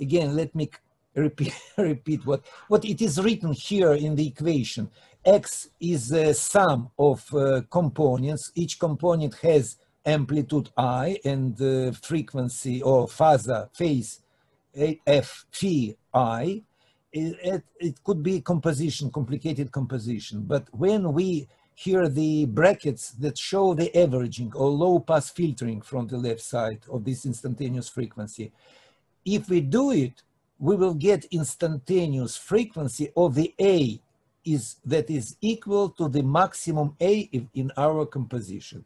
Again, let me repeat what it is written here in the equation. X is a sum of components. Each component has amplitude I and frequency or phase f phi I. It could be composition, complicated composition, but when we hear the brackets that show the averaging or low pass filtering from the left side of this instantaneous frequency, if we do it, we will get instantaneous frequency of the A that is equal to the maximum A in our composition.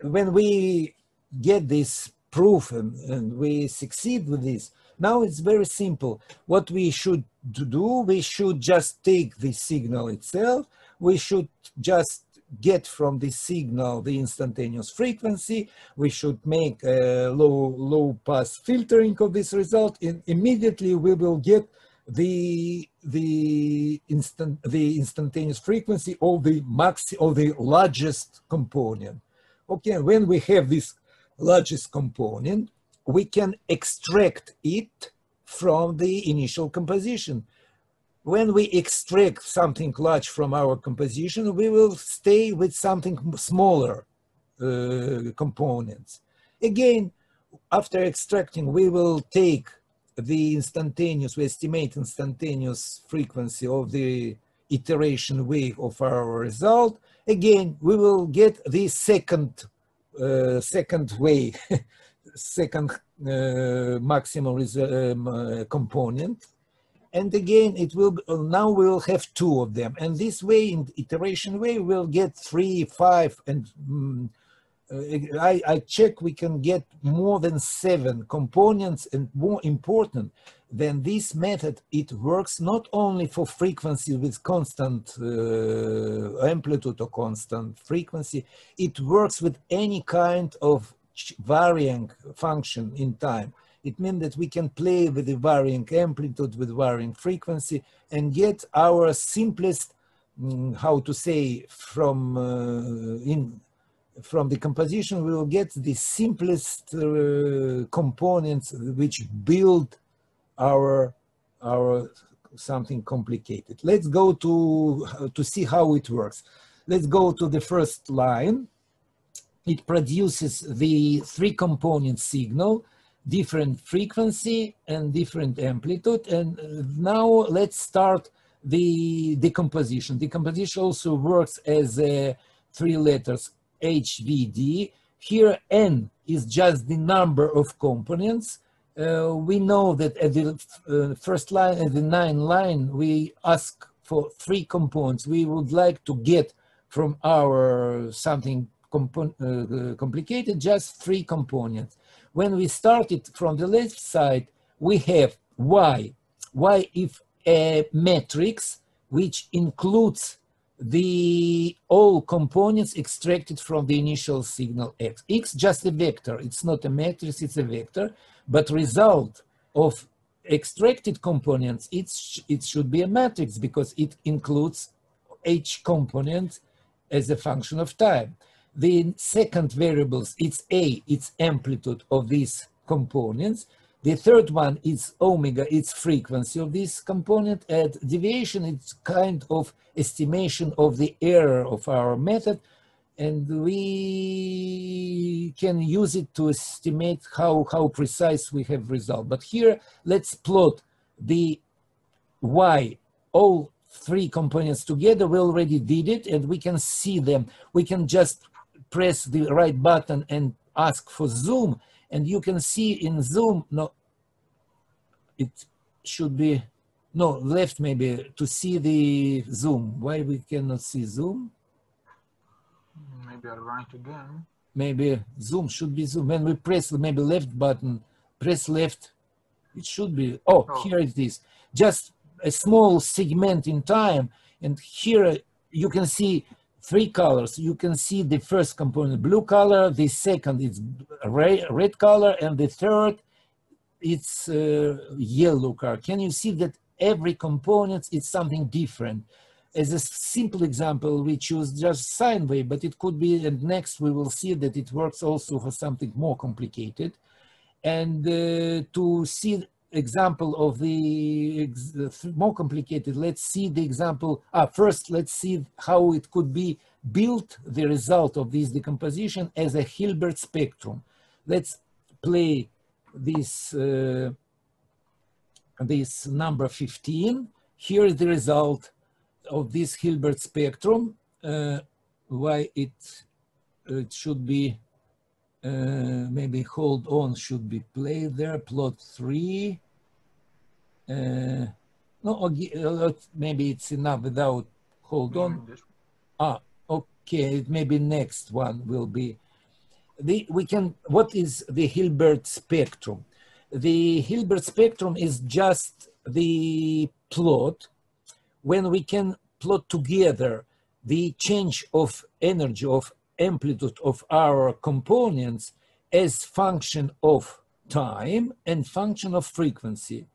When we get this proof and we succeed with this, now it's very simple. What we should do, we should just take the signal itself. We should just get from the signal the instantaneous frequency. We should make a low pass filtering of this result, and immediately we will get the instantaneous frequency of the largest component. Okay, when we have this largest component, we can extract it from the initial composition. When we extract something large from our composition, we will stay with something smaller components. Again, after extracting, we will take the we estimate instantaneous frequency of the iteration wave of our result. Again, we will get the second wave, second maximum component. And again, now we will have 2 of them. And this way, in iteration way, we'll get 3, 5, and I check we can get more than 7 components. And more important than this method, it works not only for frequency with constant amplitude or constant frequency, it works with any kind of varying function in time. It means that we can play with the varying amplitude, with varying frequency, and get our simplest, how to say, from the composition, we will get the simplest components which build our something complicated. Let's go to see how it works. Let's go to the first line. It produces the 3 component signal, different frequency and different amplitude. And now let's start the decomposition. Decomposition also works as 3 letters HVD. Here N is just the number of components. We know that at the first line, at the 9th line, we ask for 3 components. We would like to get from our something complicated just 3 components. When we started from the left side, we have Y. Y is a matrix which includes all components extracted from the initial signal X. X just a vector. It's not a matrix, it's a vector. But result of extracted components, it should be a matrix because it includes each component as a function of time. The second variables, it's A, it's amplitude of these components. The third one is omega, it's frequency of this component. And deviation, it's kind of estimation of the error of our method. and we can use it to estimate how precise we have result. But here, let's plot the Y, all three components together. We already did it, and we can see them. We can just press the right button and ask for zoom, and you can see in zoom, no, it should be, no, left maybe, to see the zoom. Why we cannot see zoom? Maybe I'll run it again. Maybe zoom should be zoom. When we press maybe left button, press left, it should be, oh, here it is. Just a small segment in time, and here you can see three colors. You can see the first component, blue color, the second is red color, and the third, it's yellow color. Can you see that every component is something different? As a simple example, we choose just sine wave, but it could be, and next we will see that it works also for something more complicated. And to see example of the more complicated, let's see the example. First, let's see how it could be built, the result of this decomposition as a Hilbert spectrum. Let's play this, this number 15. Here is the result of this Hilbert spectrum. Why it should be, maybe hold on should be played there, plot 3. No, maybe it's enough without hold on. Okay, maybe next one will be what is the Hilbert spectrum? The Hilbert spectrum is just the plot when we can plot together the change of energy, of amplitude of our components as function of time and function of frequency.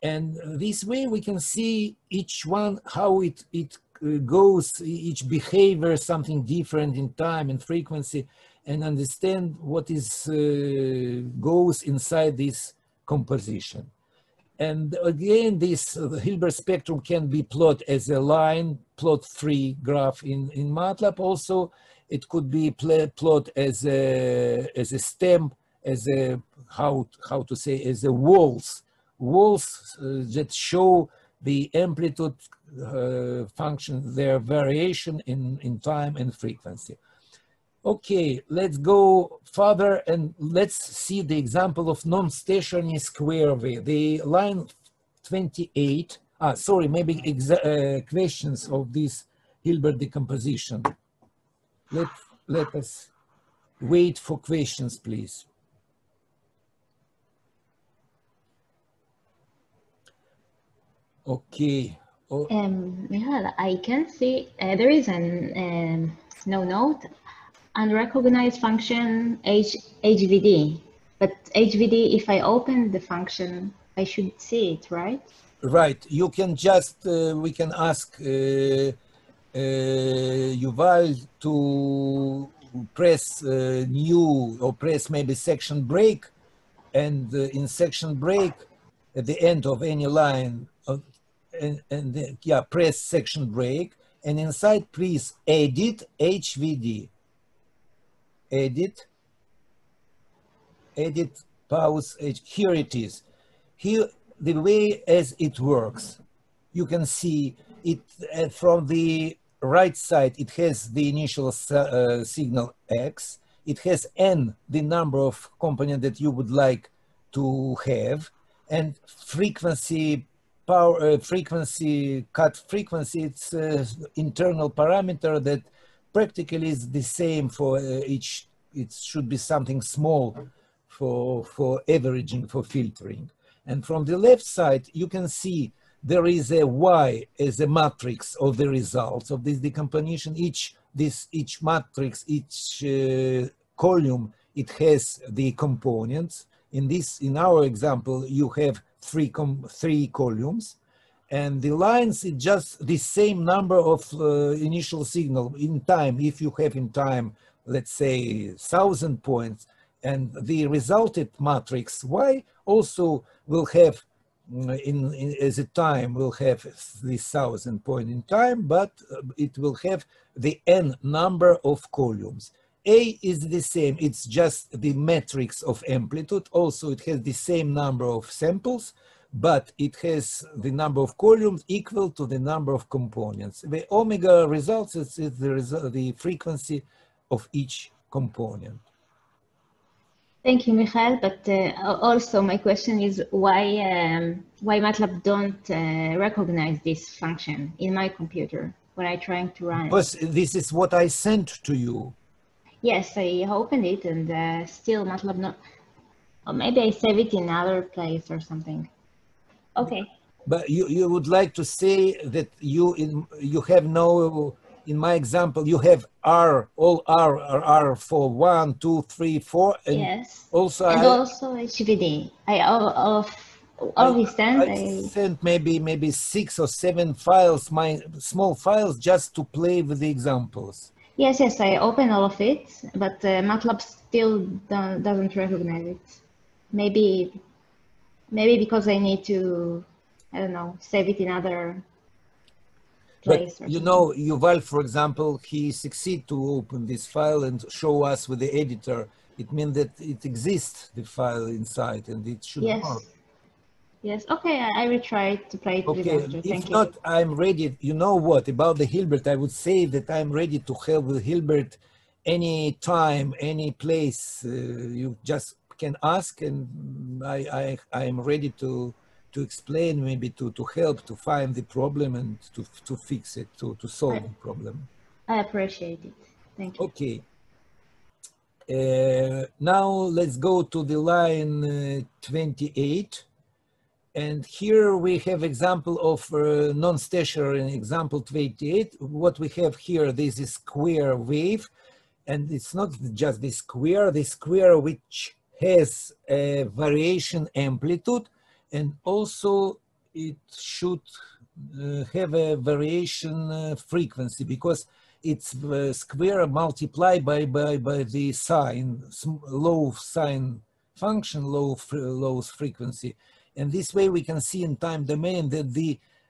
And this way we can see each one, how it goes, each behavior, something different in time and frequency, and understand what is goes inside this composition. And again, this Hilbert spectrum can be plotted as a line, plot 3 graph in Matlab. Also, it could be plotted as a stem, as a, how to say, as a walls that show the amplitude function, their variation in time and frequency. Okay, let's go further and let's see the example of non-stationary square wave. The line 28, sorry, maybe questions of this Hilbert decomposition. Let us wait for questions, please. Okay. Michal, I can see there is an no note, unrecognized function HVD, but HVD, if I open the function, I should see it, right? Right. You can just, we can ask Yuval to press new or press maybe section break, and in section break at the end of any line, and then, yeah, press section break, and inside please edit HVD. Edit, pause, here it is. Here, the way as it works, you can see it from the right side, it has the initial signal X, it has N, the number of components that you would like to have, and frequency, power, frequency, cut frequency, it's internal parameter that practically is the same for each. It should be something small for averaging, for filtering. And from the left side, you can see there is a Y as a matrix of the results of this decomposition. Each matrix, each column, it has the components. In our example, you have three columns. And the lines is just the same number of initial signal in time. If you have in time, let's say 1,000 points, and the resulted matrix Y also will have as a time will have this 1000 point in time, but it will have the n number of columns. A is the same, it's just the matrix of amplitude. Also, it has the same number of samples, but it has the number of columns equal to the number of components. The omega results is the frequency of each component. Thank you, Michael. But also my question is why MATLAB don't recognize this function in my computer when I'm trying to run it? Because this is what I sent to you. Yes, I opened it and still MATLAB not. Or maybe I save it in another place or something. Okay. But you would like to say that you have no, in my example, you have R, all R are R for 1, 2, 3, 4. And yes. Also also HVD. I sent maybe 6 or 7 files, my small files, just to play with the examples. Yes, I open all of it, but MATLAB still doesn't recognize it. Maybe because I need to, I don't know, save it in other place. But you know, Yuval, for example, he succeeded to open this file and show us with the editor. It means that it exists, the file inside, and it should work. Yes, okay, I will try to play it with editor. If not, I'm ready. You know what, about the Hilbert, I would say that I'm ready to help with Hilbert any time, any place. You just can ask, and I am ready to explain, maybe to help to find the problem and to fix it, to solve the problem. I appreciate it. Thank you. Okay. Now let's go to the line 28. And here we have example of non-stationary example 28. What we have here, this is square wave. And it's not just the square which has a variation amplitude, and also it should have a variation frequency, because it's square multiplied by the sine, low sine function, low frequency. And this way we can see in time domain that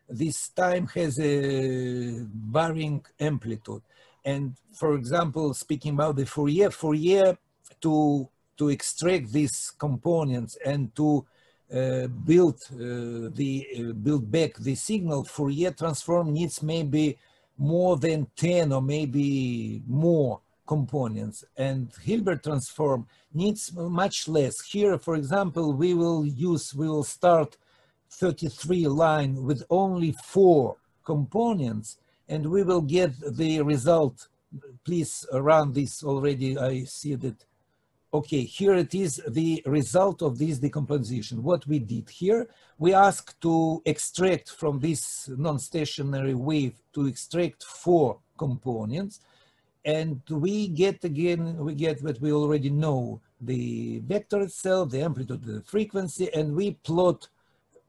this time has a varying amplitude. And for example, speaking about the Fourier to extract these components and to build back the signal, Fourier transform needs maybe more than 10 or maybe more components, and Hilbert transform needs much less. Here, for example, we will start 33 line with only 4 components, and we will get the result. Please run this already. I see that. Okay, here it is, the result of this decomposition. What we did here, we asked to extract from this non-stationary wave, to extract 4 components. And we get what we already know, the vector itself, the amplitude, the frequency, and we plot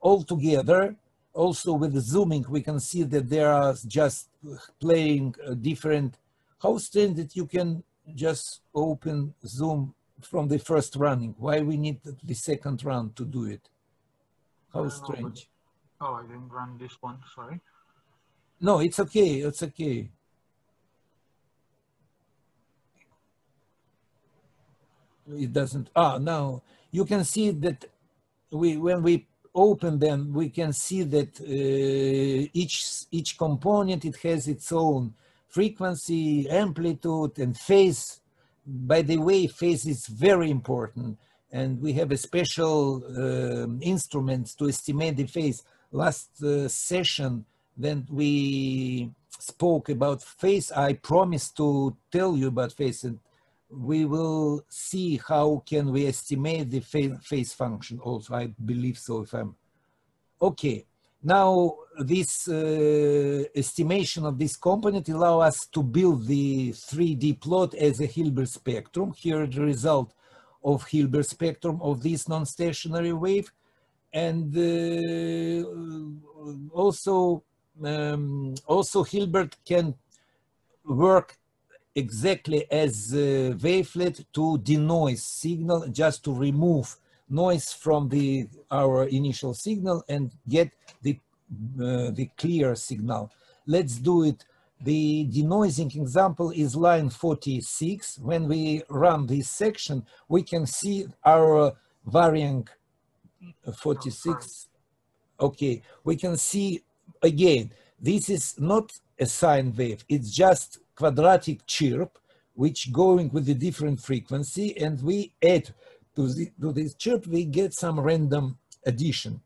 all together. Also with the zooming, we can see that they are just playing different. How strange that you can just open zoom from the first running. Why we need the second run to do it? How strange. Oh, I didn't run this one, sorry. No, it's okay, it's okay. It doesn't, now you can see that when we open them, we can see that each component, it has its own frequency, amplitude, and phase. By the way, phase is very important, and we have a special instruments to estimate the phase. Last session, when we spoke about phase, I promised to tell you about phase, and we will see how can we estimate the phase function also. I believe so, if I'm okay. Now this estimation of this component allow us to build the 3D plot as a Hilbert spectrum. Here the result of Hilbert spectrum of this non-stationary wave, and also Hilbert can work exactly as Wavelet to denoise signal, just to remove noise from our initial signal and get the clear signal. Let's do it. The denoising example is line 46. When we run this section, we can see our varying 46. Okay, we can see again, this is not a sine wave, it's just quadratic chirp, which going with a different frequency, and we add to this chirp, we get some random addition.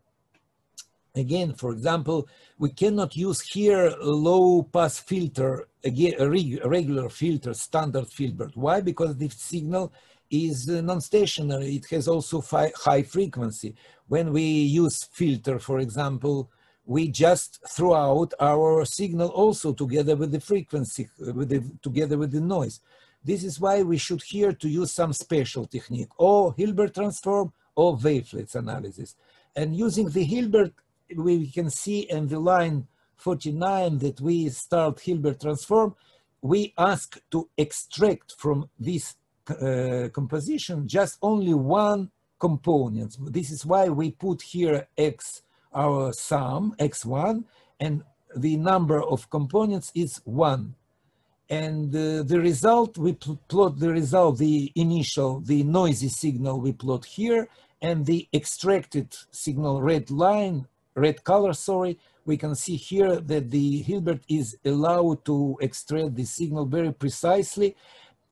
Again, for example, we cannot use here a low pass filter, again, a regular filter, standard filter. Why? Because the signal is non-stationary. It has also high frequency. When we use filter, for example, we just throw out our signal also together with the frequency, together with the noise. This is why we should here to use some special technique, or Hilbert Transform, or Wavelets analysis. And using the Hilbert, we can see in the line 49 that we start Hilbert Transform, we ask to extract from this composition just only one component. This is why we put here X, our sum, X1, and the number of components is 1. And the result, we plot the result, the initial, the noisy signal we plot here, and the extracted signal red line, red color, sorry, we can see here that the Hilbert is allowed to extract the signal very precisely.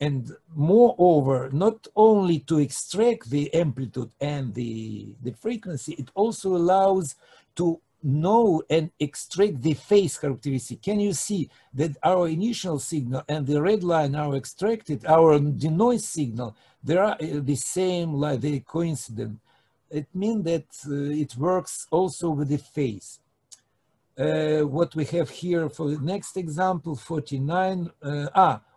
And moreover, not only to extract the amplitude and the frequency, it also allows to know and extract the phase characteristic. Can you see that our initial signal and the red line are extracted, our denoise signal, they are the same, like they coincident. It means that it works also with the phase. What we have here for the next example, 49.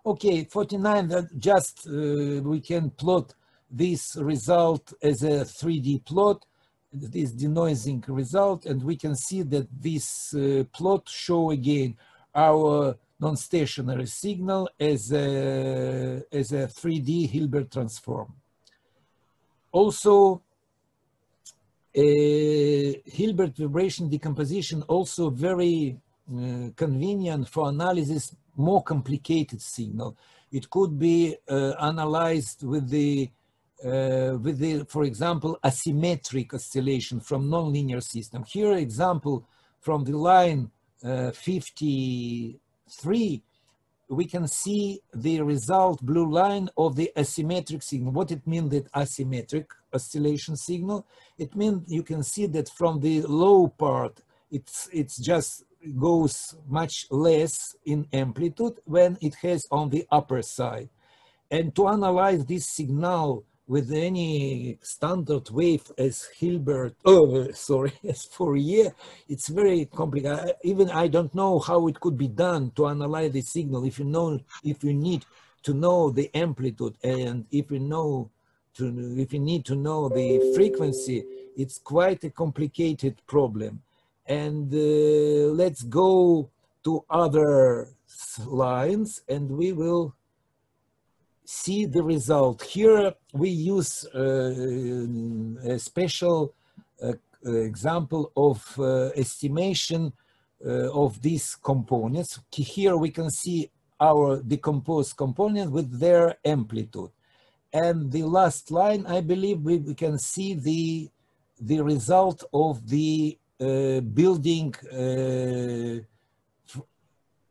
Okay, 49, that just we can plot this result as a 3D plot, this denoising result, and we can see that this plot show again our non-stationary signal as a 3D Hilbert transform. Also, Hilbert vibration decomposition also very convenient for analysis more complicated signal. It could be analyzed with the, for example, asymmetric oscillation from nonlinear system. Here, example from the line 53, we can see the result blue line of the asymmetric signal. What it means that asymmetric oscillation signal? It means you can see that from the low part, it's just goes much less in amplitude when it has on the upper side. And to analyze this signal with any standard wave as Hilbert, as Fourier, it's very complicated. Even I don't know how it could be done to analyze the signal. If you need to know the amplitude, and if you need to know the frequency, it's quite a complicated problem. And let's go to other lines and we will see the result. Here we use a special example of estimation of these components. Here we can see our decomposed component with their amplitude. And the last line, I believe we can see the result of the building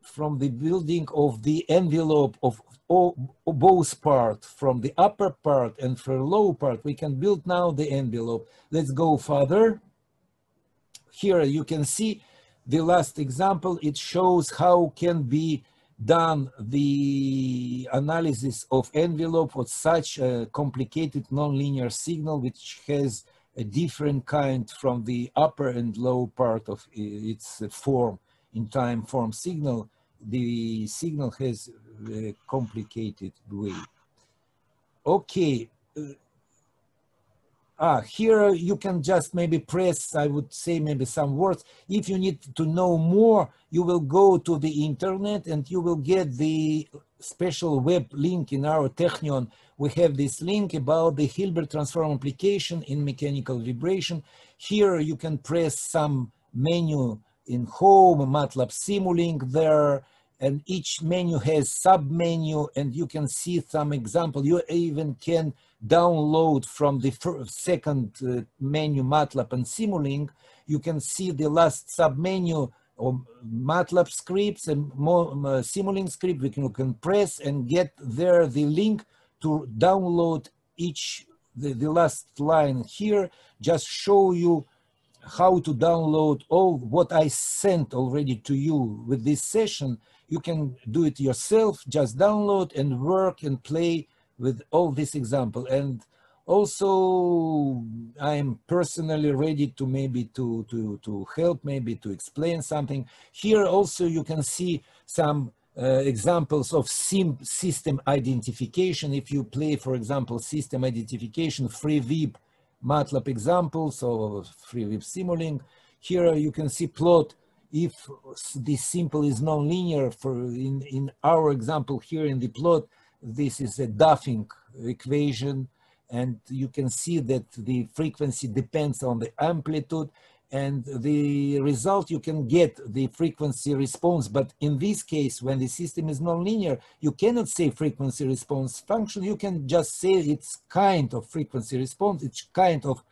from the building of the envelope of both parts, from the upper part and for low part. We can build now the envelope. Let's go further. Here you can see the last example. It shows how can be done the analysis of envelope with such a complicated nonlinear signal, which has a different kind from the upper and low part of its form. In time form signal, the signal has a complicated way. Okay, Here you can just maybe press, I would say maybe some words. If you need to know more, you will go to the internet and you will get the special web link in our Technion. We have this link about the Hilbert Transform application in mechanical vibration. Here you can press some menu in Home, Matlab Simulink there, and each menu has sub-menu, and you can see some example. You even can download from the second menu, Matlab and Simulink. You can see the last sub-menu of Matlab scripts and Simulink script. You can press and get there the link to download each, the last line here, just show you how to download all what I sent already to you with this session. You can do it yourself, just download and work and play with all this example. And also I'm personally ready to maybe to help, maybe to explain something. Here also you can see some examples of system identification. If you play, for example, system identification, FreeWib Matlab examples or FreeWib Simulink, here you can see plot. If the simple is nonlinear, for in our example here in the plot, this is a Duffing equation, and you can see that the frequency depends on the amplitude, and the result you can get the frequency response. But in this case, when the system is nonlinear, you cannot say frequency response function. You can just say it's kind of frequency response. It's kind of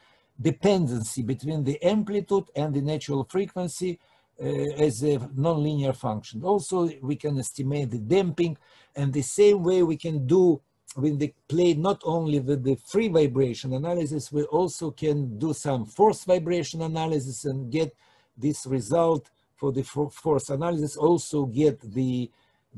dependency between the amplitude and the natural frequency as a nonlinear function. Also, we can estimate the damping, and the same way we can do when they play not only with the free vibration analysis, we also can do some force vibration analysis and get this result for the force analysis, also get the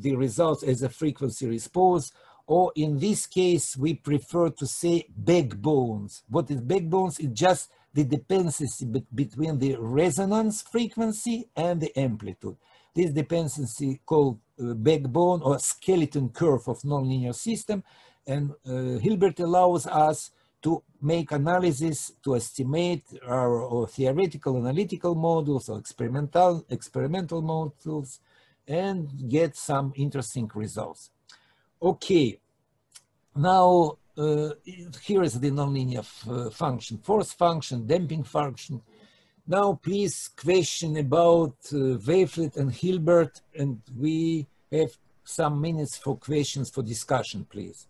results as a frequency response. Or in this case, we prefer to say backbones. What is backbones? It's just the dependency between the resonance frequency and the amplitude. This dependency called backbone or skeleton curve of nonlinear system. And Hilbert allows us to make analysis, to estimate our theoretical analytical models or experimental models, and get some interesting results. Okay, now here is the nonlinear function, force function, damping function. Now please question about Wavelet and Hilbert, and we have some minutes for questions for discussion, please.